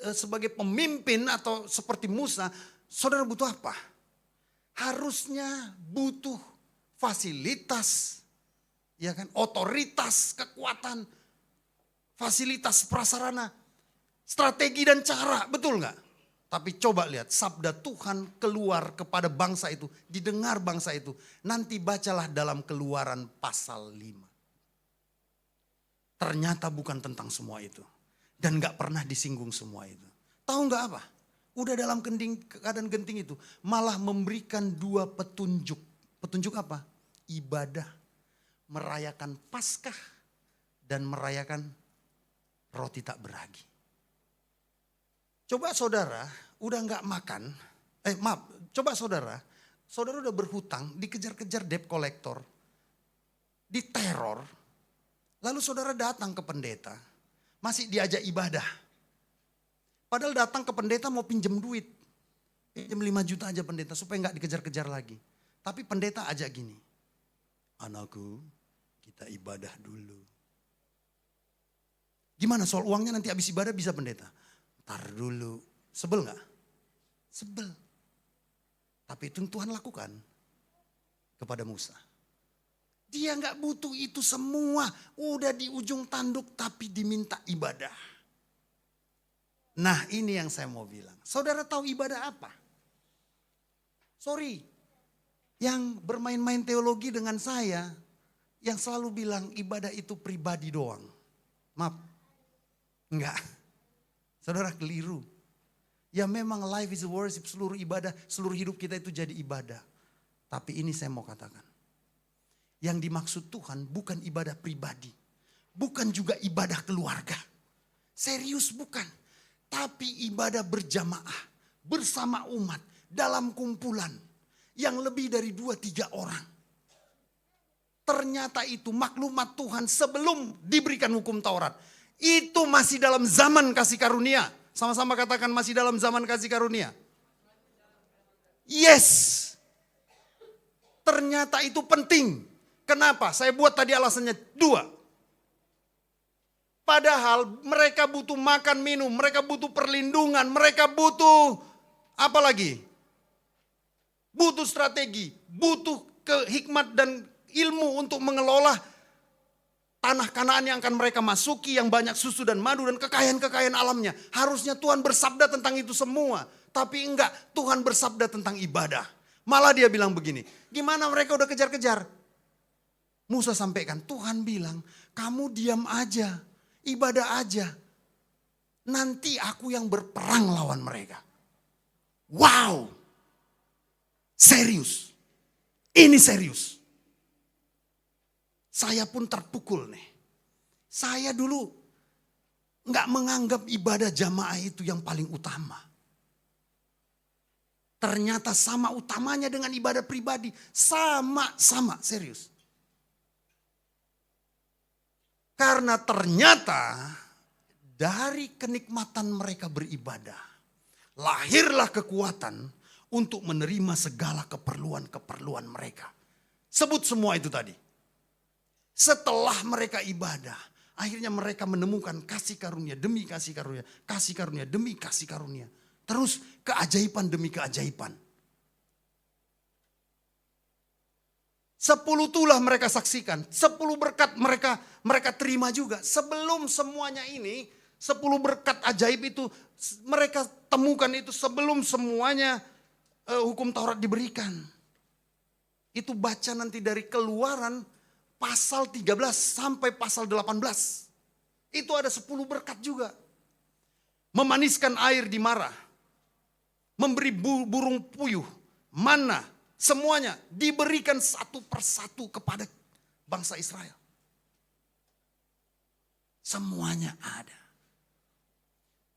sebagai pemimpin atau seperti Musa, saudara butuh apa? Harusnya butuh fasilitas, ya kan? Otoritas, kekuatan, fasilitas prasarana, strategi dan cara, betul nggak? Tapi coba lihat sabda Tuhan keluar kepada bangsa itu. Didengar bangsa itu. Nanti bacalah dalam Keluaran pasal 5. Ternyata bukan tentang semua itu. Dan gak pernah disinggung semua itu. Tahu gak apa? Udah dalam keadaan genting itu. Malah memberikan 2 petunjuk. Petunjuk apa? Ibadah. Merayakan Paskah. Dan merayakan roti tak beragi. Coba saudara udah gak makan, coba saudara udah berhutang, dikejar-kejar debt collector, diteror, lalu saudara datang ke pendeta, masih diajak ibadah. Padahal datang ke pendeta mau pinjam duit, pinjam 5 juta aja pendeta supaya gak dikejar-kejar lagi. Tapi pendeta ajak gini, anakku kita ibadah dulu. Gimana soal uangnya nanti habis ibadah bisa pendeta? Tar dulu. Sebel gak? Sebel. Tapi itu Tuhan lakukan kepada Musa. Dia gak butuh itu semua. Udah di ujung tanduk tapi diminta ibadah. Nah ini yang saya mau bilang. Saudara tahu ibadah apa? Sorry. Yang bermain-main teologi dengan saya. Yang selalu bilang ibadah itu pribadi doang. Maaf. Enggak. Saudara keliru. Ya memang life is worship, seluruh ibadah, seluruh hidup kita itu jadi ibadah. Tapi ini saya mau katakan. Yang dimaksud Tuhan bukan ibadah pribadi. Bukan juga ibadah keluarga. Serius bukan. Tapi ibadah berjamaah. Bersama umat. Dalam kumpulan. Yang lebih dari 2-3 orang. Ternyata itu maklumat Tuhan sebelum diberikan hukum Taurat. Itu masih dalam zaman kasih karunia. Sama-sama katakan masih dalam zaman kasih karunia. Yes. Ternyata itu penting. Kenapa? Saya buat tadi alasannya 2. Padahal mereka butuh makan minum. Mereka butuh perlindungan. Mereka butuh apa lagi? Butuh strategi. Butuh hikmat dan ilmu untuk mengelola tanah Kanaan yang akan mereka masuki, yang banyak susu dan madu dan kekayaan-kekayaan alamnya. Harusnya Tuhan bersabda tentang itu semua. Tapi enggak, Tuhan bersabda tentang ibadah. Malah dia bilang begini, gimana mereka udah kejar-kejar? Musa sampaikan, Tuhan bilang, kamu diam aja, ibadah aja. Nanti aku yang berperang lawan mereka. Wow, serius. Ini Ini serius. Saya pun terpukul nih. Saya dulu nggak menganggap ibadah jamaah itu yang paling utama. Ternyata sama utamanya dengan ibadah pribadi. Sama, serius. Karena ternyata dari kenikmatan mereka beribadah, lahirlah kekuatan untuk menerima segala keperluan-keperluan mereka. Sebut semua itu tadi. Setelah mereka ibadah, akhirnya mereka menemukan kasih karunia demi kasih karunia, kasih karunia demi kasih karunia. Terus keajaiban demi keajaiban. 10 tulah mereka saksikan, 10 berkat mereka terima juga. Sebelum semuanya ini, 10 berkat ajaib itu mereka temukan itu sebelum semuanya hukum Taurat diberikan. Itu baca nanti dari Keluaran pasal 13 sampai pasal 18. Itu ada 10 berkat juga. Memaniskan air di Marah. Memberi burung puyuh, mana, semuanya diberikan satu persatu kepada bangsa Israel. Semuanya ada.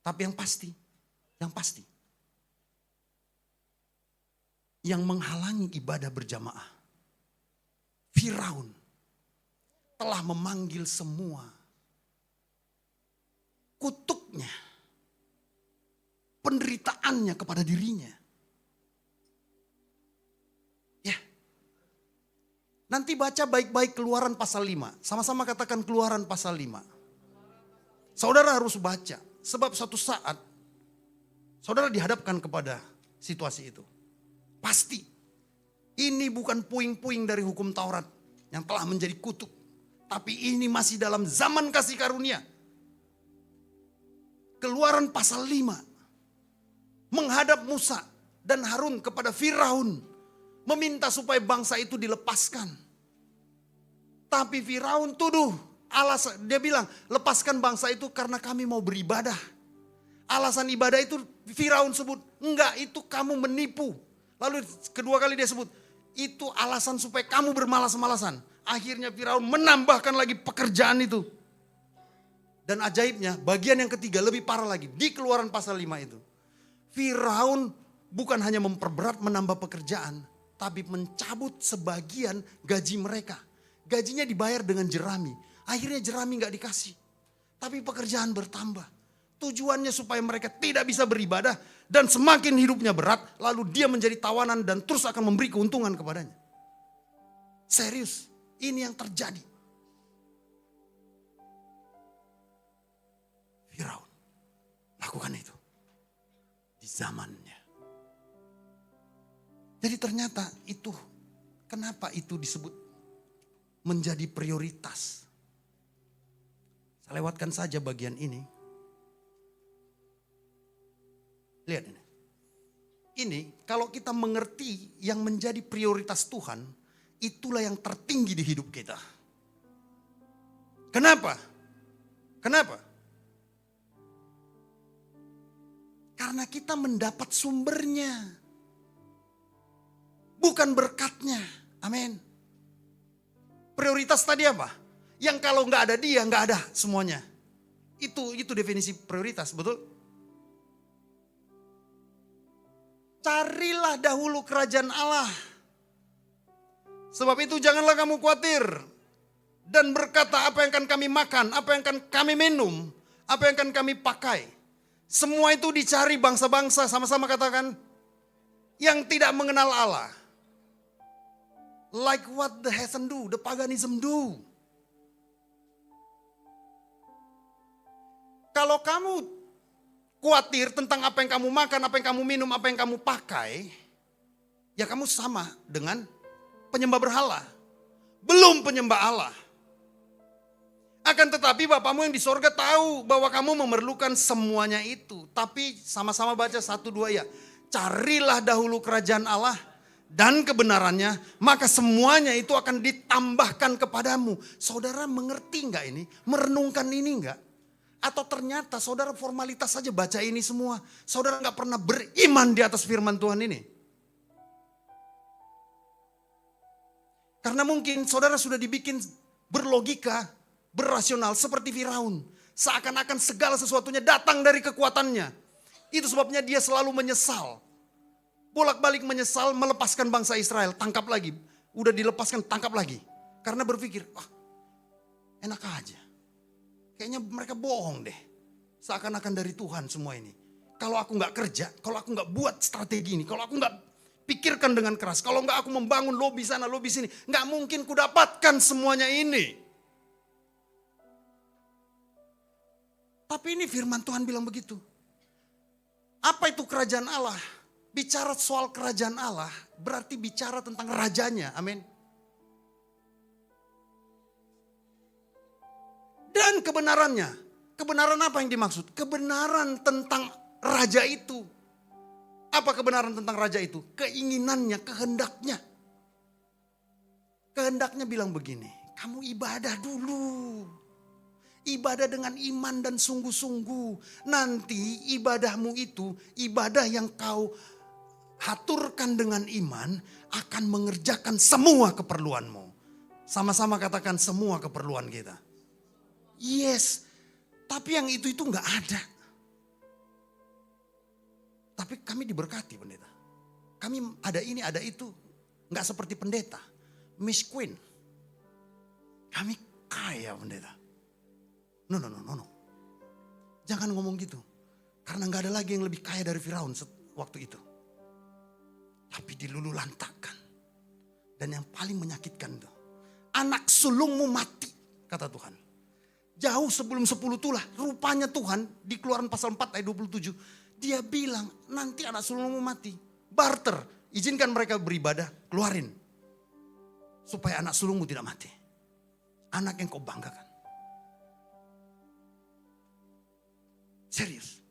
Tapi yang pasti, yang menghalangi ibadah berjamaah, Firaun telah memanggil semua kutuknya, penderitaannya kepada dirinya. Ya. Nanti baca baik-baik Keluaran pasal 5. Sama-sama katakan Keluaran pasal 5. Saudara harus baca. Sebab suatu saat saudara dihadapkan kepada situasi itu. Pasti ini bukan puing-puing dari hukum Taurat yang telah menjadi kutuk. Tapi ini masih dalam zaman kasih karunia. Keluaran pasal 5. Menghadap Musa dan Harun kepada Firaun. Meminta supaya bangsa itu dilepaskan. Tapi Firaun tuduh. Dia bilang lepaskan bangsa itu karena kami mau beribadah. Alasan ibadah itu Firaun sebut. Enggak, itu kamu menipu. Lalu kedua kali dia sebut. Itu alasan supaya kamu bermalas-malasan. Akhirnya Firaun menambahkan lagi pekerjaan itu. Dan ajaibnya bagian yang ketiga lebih parah lagi. Di Keluaran pasal 5 itu. Firaun bukan hanya memperberat menambah pekerjaan. Tapi mencabut sebagian gaji mereka. Gajinya dibayar dengan jerami. Akhirnya jerami gak dikasih. Tapi pekerjaan bertambah. Tujuannya supaya mereka tidak bisa beribadah. Dan semakin hidupnya berat. Lalu dia menjadi tawanan dan terus akan memberi keuntungan kepadanya. Serius. Ini yang terjadi. Firaun lakukan itu. Di zamannya. Jadi ternyata itu. Kenapa itu disebut menjadi prioritas? Saya lewatkan saja bagian ini. Lihat ini. Ini kalau kita mengerti yang menjadi prioritas Tuhan, itulah yang tertinggi di hidup kita. Kenapa? Kenapa? Karena kita mendapat sumbernya. Bukan berkatnya. Amin. Prioritas tadi apa? Yang kalau nggak ada dia, nggak ada semuanya. Itu definisi prioritas, betul? Carilah dahulu kerajaan Allah. Sebab itu janganlah kamu khawatir. Dan berkata apa yang akan kami makan, apa yang akan kami minum, apa yang akan kami pakai. Semua itu dicari bangsa-bangsa, sama-sama katakan. Yang tidak mengenal Allah. Like what the heathen do, the paganism do. Kalau kamu khawatir tentang apa yang kamu makan, apa yang kamu minum, apa yang kamu pakai, ya kamu sama dengan penyembah berhala. Belum penyembah Allah. Akan tetapi Bapamu yang di sorga tahu bahwa kamu memerlukan semuanya itu. Tapi sama-sama baca 1-2 ya. Carilah dahulu kerajaan Allah dan kebenarannya, maka semuanya itu akan ditambahkan kepadamu. Saudara mengerti enggak ini? Merenungkan ini enggak? Atau ternyata saudara formalitas saja baca ini semua. Saudara enggak pernah beriman di atas firman Tuhan ini. Karena mungkin saudara sudah dibikin berlogika, berrasional seperti Firaun. Seakan-akan segala sesuatunya datang dari kekuatannya. Itu sebabnya dia selalu menyesal. Bolak-balik menyesal melepaskan bangsa Israel. Tangkap lagi. Udah dilepaskan, tangkap lagi. Karena berpikir, enak aja. Kayaknya mereka bohong deh. Seakan-akan dari Tuhan semua ini. Kalau aku gak kerja, kalau aku gak buat strategi ini, kalau aku gak pikirkan dengan keras, kalau gak aku membangun lobi sana, lobi sini, gak mungkin ku dapatkan semuanya ini. Tapi ini firman Tuhan bilang begitu. Apa itu kerajaan Allah? Bicara soal kerajaan Allah berarti bicara tentang rajanya. Amin. Dan kebenarannya. Kebenaran apa yang dimaksud? Kebenaran tentang raja itu. Apa kebenaran tentang raja itu? Keinginannya, kehendaknya. Kehendaknya bilang begini, kamu ibadah dulu. Ibadah dengan iman dan sungguh-sungguh. Nanti ibadahmu itu, ibadah yang kau haturkan dengan iman akan mengerjakan semua keperluanmu. Sama-sama katakan semua keperluan kita. Yes, tapi yang itu gak ada. Tapi kami diberkati pendeta. Kami ada ini, ada itu. Gak seperti pendeta. Miss Queen. Kami kaya pendeta. No. Jangan ngomong gitu. Karena gak ada lagi yang lebih kaya dari Firaun waktu itu. Tapi dilululantakkan. Dan yang paling menyakitkan itu. Anak sulungmu mati, kata Tuhan. Jauh sebelum 10 tulah, rupanya Tuhan di Keluaran pasal 4 ayat 27. Dia bilang nanti anak sulungmu mati. Barter, izinkan mereka beribadah, keluarin. Supaya anak sulungmu tidak mati. Anak yang kau banggakan. Serius.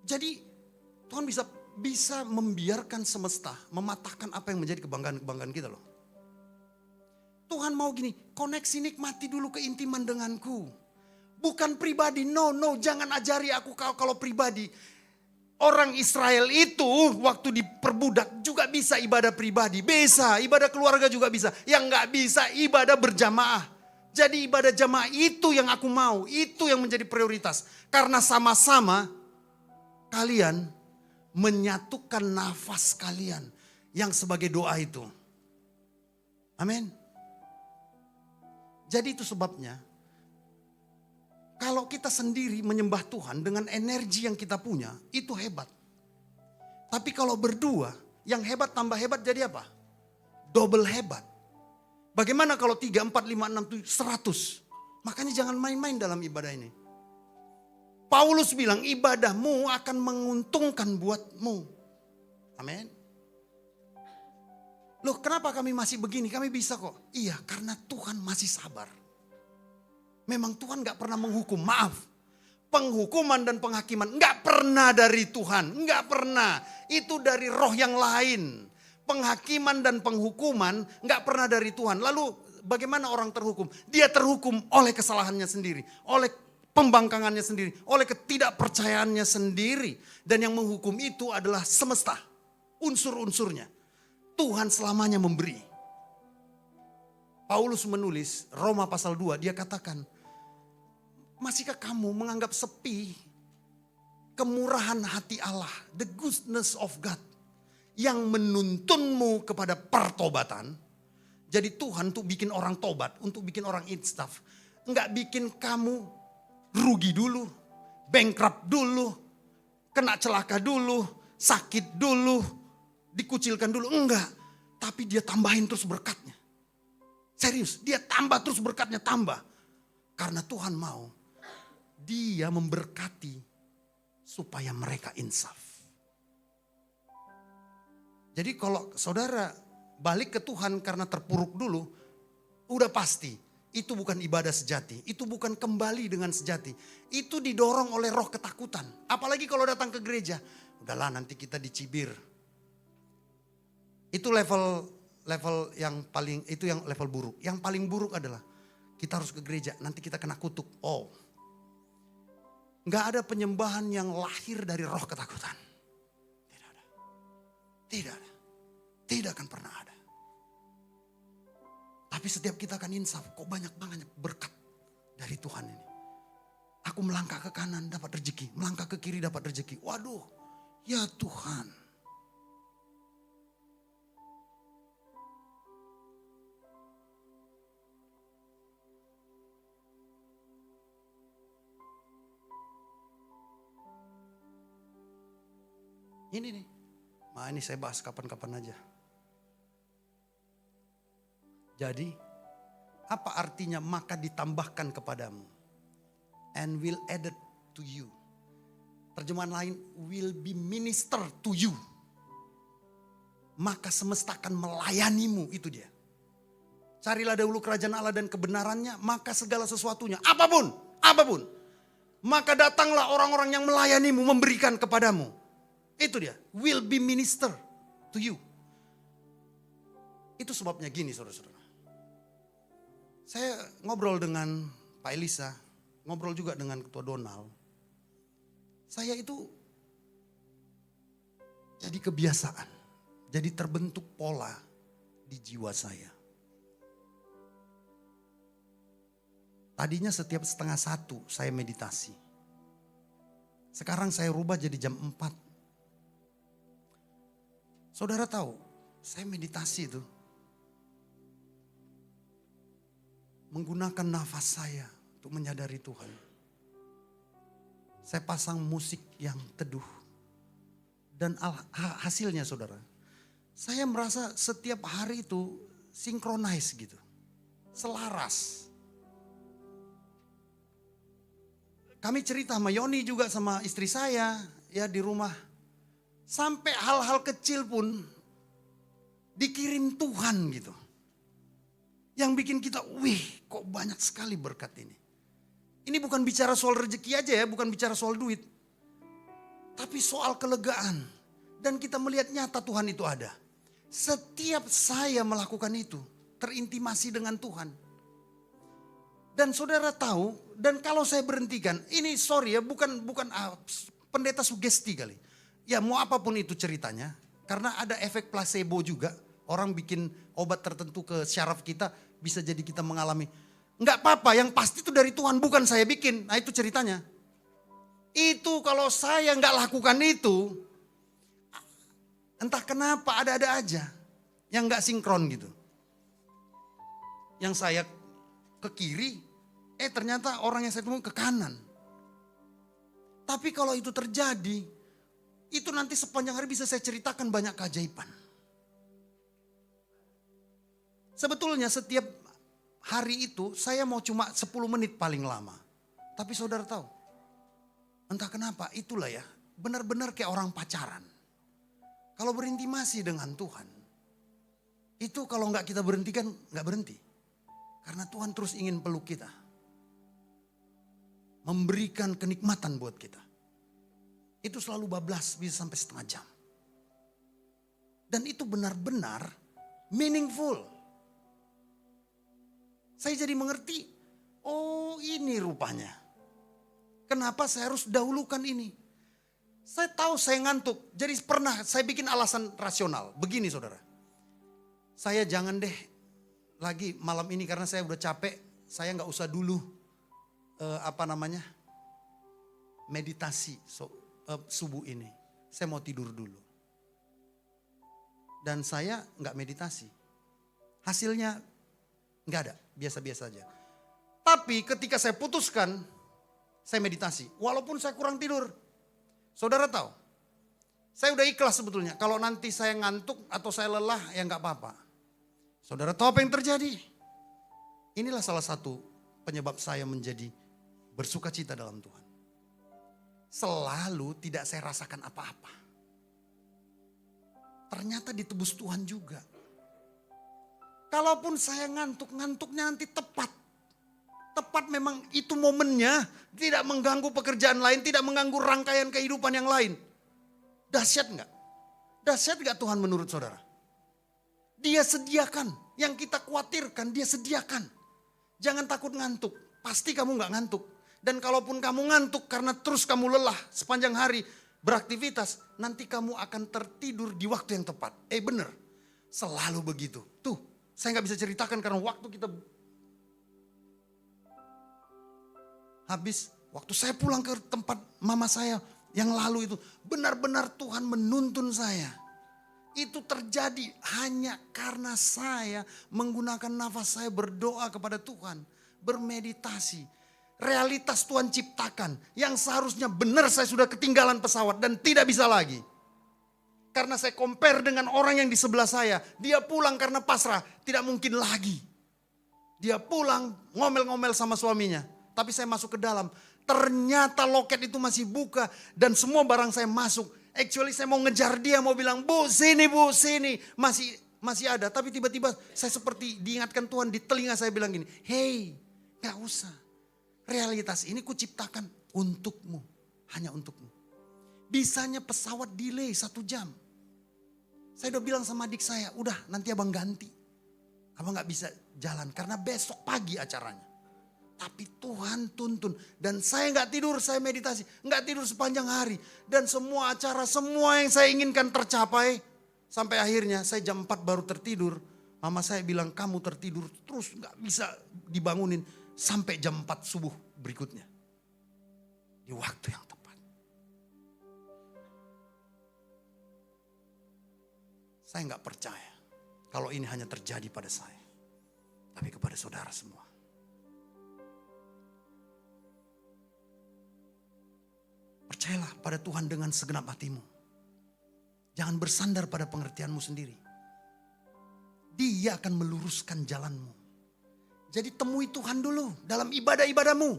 Jadi Tuhan bisa membiarkan semesta mematahkan apa yang menjadi kebanggaan kita loh. Tuhan mau gini, koneksi nikmati dulu keintiman denganku. Bukan pribadi, no, jangan ajari aku kalau pribadi. Orang Israel itu waktu diperbudak juga bisa ibadah pribadi. Bisa, ibadah keluarga juga bisa. Yang gak bisa ibadah berjamaah. Jadi ibadah jamaah itu yang aku mau. Itu yang menjadi prioritas. Karena sama-sama kalian menyatukan nafas kalian. Yang sebagai doa itu. Amin. Jadi itu sebabnya. Kalau kita sendiri menyembah Tuhan dengan energi yang kita punya. Itu hebat. Tapi kalau berdua. Yang hebat tambah hebat jadi apa? Double hebat. Bagaimana kalau 3, 4, 5, 6, 7, 100? Makanya jangan main-main dalam ibadah ini. Paulus bilang ibadahmu akan menguntungkan buatmu. Amin. Loh kenapa kami masih begini? Kami bisa kok. Iya karena Tuhan masih sabar. Memang Tuhan gak pernah menghukum. Maaf. Penghukuman dan penghakiman gak pernah dari Tuhan. Gak pernah. Itu dari roh yang lain. Penghakiman dan penghukuman gak pernah dari Tuhan. Lalu bagaimana orang terhukum? Dia terhukum oleh kesalahannya sendiri. Oleh pembangkangannya sendiri. Oleh ketidakpercayaannya sendiri. Dan yang menghukum itu adalah semesta. Unsur-unsurnya. Tuhan selamanya memberi. Paulus menulis Roma pasal 2. Dia katakan. Masihkah kamu menganggap sepi kemurahan hati Allah. The goodness of God. Yang menuntunmu kepada pertobatan. Jadi Tuhan tuh bikin orang tobat. Untuk bikin orang instaf. Enggak bikin kamu rugi dulu. Bankrupt dulu. Kena celaka dulu. Sakit dulu. Dikucilkan dulu. Enggak. Tapi dia tambahin terus berkatnya. Serius. Dia tambah terus berkatnya. Tambah. Karena Tuhan mau. Dia memberkati. Supaya mereka insaf. Jadi kalau saudara balik ke Tuhan karena terpuruk dulu, udah pasti itu bukan ibadah sejati. Itu bukan kembali dengan sejati. Itu didorong oleh roh ketakutan. Apalagi kalau datang ke gereja. Udahlah nanti kita dicibir. Itu level yang paling, itu yang level buruk. Yang paling buruk adalah kita harus ke gereja, nanti kita kena kutuk. Oh, gak ada penyembahan yang lahir dari roh ketakutan. Tidak ada. Tidak akan pernah ada. Tapi setiap kita akan insaf, kok banyak banget berkat dari Tuhan ini. Aku melangkah ke kanan dapat rezeki, melangkah ke kiri dapat rezeki. Waduh, ya Tuhan. Ini nih, ini saya bahas kapan-kapan aja. Jadi, apa artinya maka ditambahkan kepadamu? And will added to you. Terjemahan lain, will be minister to you. Maka semesta akan melayanimu, itu dia. Carilah dahulu kerajaan Allah dan kebenarannya, maka segala sesuatunya, apapun. Maka datanglah orang-orang yang melayanimu, memberikan kepadamu. Itu dia, will be minister to you. Itu sebabnya gini saudara-saudara. Saya ngobrol dengan Pak Elisa, ngobrol juga dengan Ketua Donald. Saya itu jadi kebiasaan, jadi terbentuk pola di jiwa saya. Tadinya setiap 12:30 saya meditasi. Sekarang saya rubah jadi jam 4. Saudara tahu, saya meditasi itu menggunakan nafas saya untuk menyadari Tuhan. Saya pasang musik yang teduh. Dan hasilnya saudara, saya merasa setiap hari itu sinkronis gitu. Selaras. Kami cerita sama Yoni juga sama istri saya ya di rumah. Sampai hal-hal kecil pun dikirim Tuhan gitu. Yang bikin kita, wih kok banyak sekali berkat ini. Ini bukan bicara soal rezeki aja ya, bukan bicara soal duit. Tapi soal kelegaan. Dan kita melihat nyata Tuhan itu ada. Setiap saya melakukan itu, terintimasi dengan Tuhan. Dan saudara tahu, dan kalau saya berhentikan, ini sorry ya, bukan pendeta sugesti kali. Ya mau apapun itu ceritanya, karena ada efek placebo juga. Orang bikin obat tertentu ke syaraf kita, bisa jadi kita mengalami. Enggak apa-apa, yang pasti itu dari Tuhan, bukan saya bikin. Nah itu ceritanya. Itu kalau saya enggak lakukan itu, entah kenapa ada-ada aja. Yang enggak sinkron gitu. Yang saya ke kiri, ternyata orang yang saya temui ke kanan. Tapi kalau itu terjadi, itu nanti sepanjang hari bisa saya ceritakan banyak keajaiban. Sebetulnya setiap hari itu saya mau cuma 10 menit paling lama. Tapi saudara tahu, entah kenapa itulah ya, benar-benar kayak orang pacaran. Kalau berintimasi dengan Tuhan, itu kalau nggak kita berhentikan, nggak berhenti. Karena Tuhan terus ingin peluk kita. Memberikan kenikmatan buat kita. Itu selalu bablas bisa sampai setengah jam. Dan itu benar-benar meaningful. Saya jadi mengerti, oh ini rupanya. Kenapa saya harus dahulukan ini? Saya tahu saya ngantuk, jadi pernah saya bikin alasan rasional. Begini saudara, saya jangan deh lagi malam ini karena saya udah capek, saya gak usah dulu meditasi. Subuh ini saya mau tidur dulu dan saya nggak meditasi, hasilnya nggak ada, biasa-biasa aja. Tapi ketika saya putuskan saya meditasi, walaupun saya kurang tidur, saudara tahu, saya udah ikhlas sebetulnya. Kalau nanti saya ngantuk atau saya lelah ya nggak apa-apa. Saudara tahu apa yang terjadi? Inilah salah satu penyebab saya menjadi bersukacita dalam Tuhan. Selalu tidak saya rasakan apa-apa. Ternyata ditebus Tuhan juga. Kalaupun saya ngantuknya nanti tepat. Tepat memang itu momennya. Tidak mengganggu pekerjaan lain, tidak mengganggu rangkaian kehidupan yang lain. Dahsyat enggak? Dahsyat enggak Tuhan menurut saudara? Dia sediakan. Yang kita khawatirkan dia sediakan. Jangan takut ngantuk. Pasti kamu enggak ngantuk. Dan kalaupun kamu ngantuk karena terus kamu lelah sepanjang hari beraktivitas, nanti kamu akan tertidur di waktu yang tepat. Benar. Selalu begitu. Tuh, saya nggak bisa ceritakan karena waktu kita habis. Waktu saya pulang ke tempat mama saya yang lalu itu, benar-benar Tuhan menuntun saya. Itu terjadi hanya karena saya menggunakan nafas saya berdoa kepada Tuhan. Bermeditasi. Realitas Tuhan ciptakan. Yang seharusnya benar saya sudah ketinggalan pesawat dan tidak bisa lagi. Karena saya compare dengan orang yang di sebelah saya. Dia pulang karena pasrah. Tidak mungkin lagi. Dia pulang ngomel-ngomel sama suaminya. Tapi saya masuk ke dalam. Ternyata loket itu masih buka. Dan semua barang saya masuk. Actually saya mau ngejar dia. Mau bilang bu sini bu sini. Masih ada. Tapi tiba-tiba saya seperti diingatkan Tuhan. Di telinga saya bilang gini. Hey gak usah. Realitas ini kuciptakan untukmu. Hanya untukmu. Bisanya pesawat delay 1 jam. Saya udah bilang sama adik saya, udah nanti abang ganti. Abang gak bisa jalan karena besok pagi acaranya. Tapi Tuhan tuntun. Dan saya gak tidur, saya meditasi. Gak tidur sepanjang hari. Dan semua acara, semua yang saya inginkan tercapai. Sampai akhirnya saya jam 4 baru tertidur. Mama saya bilang kamu tertidur terus gak bisa dibangunin. Sampai jam 4 subuh berikutnya. Di waktu yang tepat. Saya nggak percaya kalau ini hanya terjadi pada saya. Tapi kepada saudara semua. Percayalah pada Tuhan dengan segenap hatimu. Jangan bersandar pada pengertianmu sendiri. Dia akan meluruskan jalanmu. Jadi temui Tuhan dulu dalam ibadah-ibadahmu.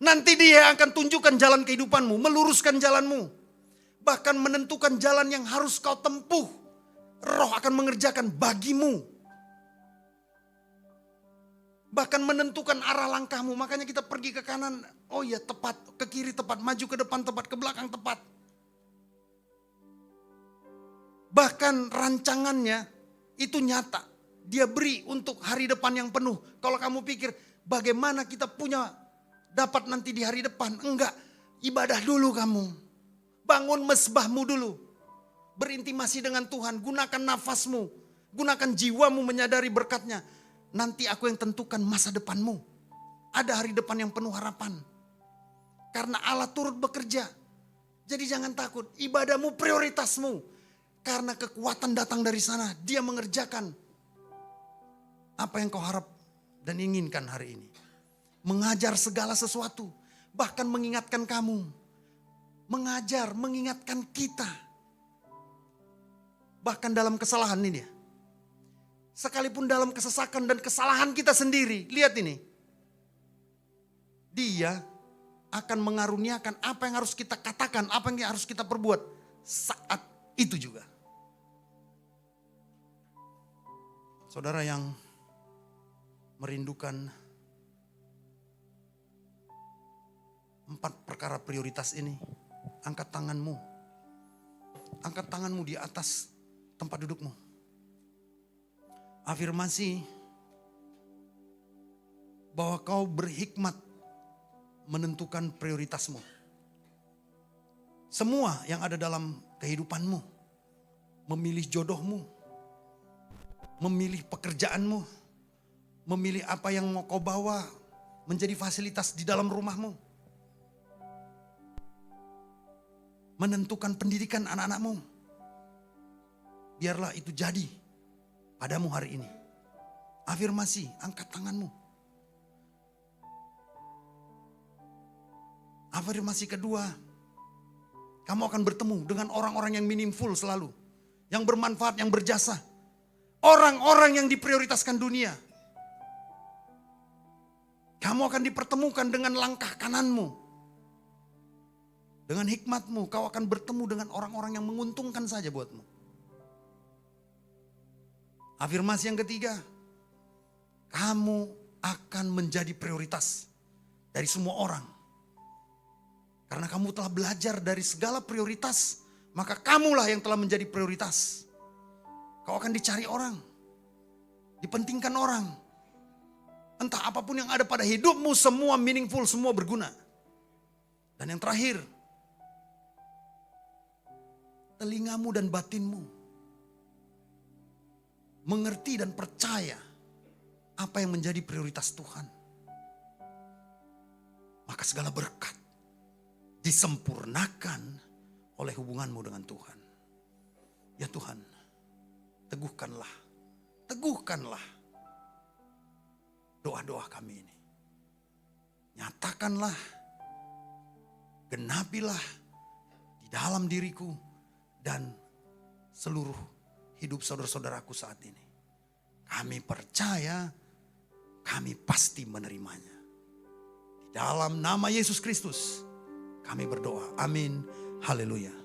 Nanti dia akan tunjukkan jalan kehidupanmu, meluruskan jalanmu. Bahkan menentukan jalan yang harus kau tempuh. Roh akan mengerjakan bagimu. Bahkan menentukan arah langkahmu. Makanya kita pergi ke kanan. Oh ya tepat. Ke kiri tepat. Maju ke depan tepat. Ke belakang tepat. Bahkan rancangannya itu nyata. Dia beri untuk hari depan yang penuh. Kalau kamu pikir bagaimana kita punya dapat nanti di hari depan. Enggak. Ibadah dulu kamu. Bangun mesbahmu dulu. Berintimasi dengan Tuhan, gunakan nafasmu, gunakan jiwamu menyadari berkatnya. Nanti aku yang tentukan masa depanmu. Ada hari depan yang penuh harapan. Karena Allah turut bekerja. Jadi jangan takut, ibadahmu prioritasmu. Karena kekuatan datang dari sana, dia mengerjakan apa yang kau harap dan inginkan hari ini. Mengajar segala sesuatu, bahkan mengingatkan kamu. Mengajar, mengingatkan kita. Bahkan dalam kesalahan ini ya. Sekalipun dalam kesesakan dan kesalahan kita sendiri. Lihat ini. Dia akan mengaruniakan apa yang harus kita katakan. Apa yang harus kita perbuat. Saat itu juga. Saudara yang merindukan 4 perkara prioritas ini. Angkat tanganmu. Angkat tanganmu di atas tempat dudukmu. Afirmasi bahwa kau berhikmat menentukan prioritasmu. Semua yang ada dalam kehidupanmu, memilih jodohmu, memilih pekerjaanmu, memilih apa yang mau kau bawa menjadi fasilitas di dalam rumahmu, menentukan pendidikan anak-anakmu. Biarlah itu jadi padamu hari ini. Afirmasi, angkat tanganmu. Afirmasi kedua, kamu akan bertemu dengan orang-orang yang meaningful selalu. Yang bermanfaat, yang berjasa. Orang-orang yang diprioritaskan dunia. Kamu akan dipertemukan dengan langkah kananmu. Dengan hikmatmu, kau akan bertemu dengan orang-orang yang menguntungkan saja buatmu. Afirmasi yang ketiga, kamu akan menjadi prioritas dari semua orang. Karena kamu telah belajar dari segala prioritas, maka kamulah yang telah menjadi prioritas. Kau akan dicari orang, dipentingkan orang. Entah apapun yang ada pada hidupmu, semua meaningful, semua berguna. Dan yang terakhir, telingamu dan batinmu mengerti dan percaya apa yang menjadi prioritas Tuhan, maka segala berkat disempurnakan oleh hubunganmu dengan Tuhan. Ya Tuhan, teguhkanlah doa-doa kami ini. Nyatakanlah, genapilah di dalam diriku dan seluruh hidup saudara-saudaraku saat ini. Kami percaya, kami pasti menerimanya. Di dalam nama Yesus Kristus kami berdoa. Amin. Haleluya.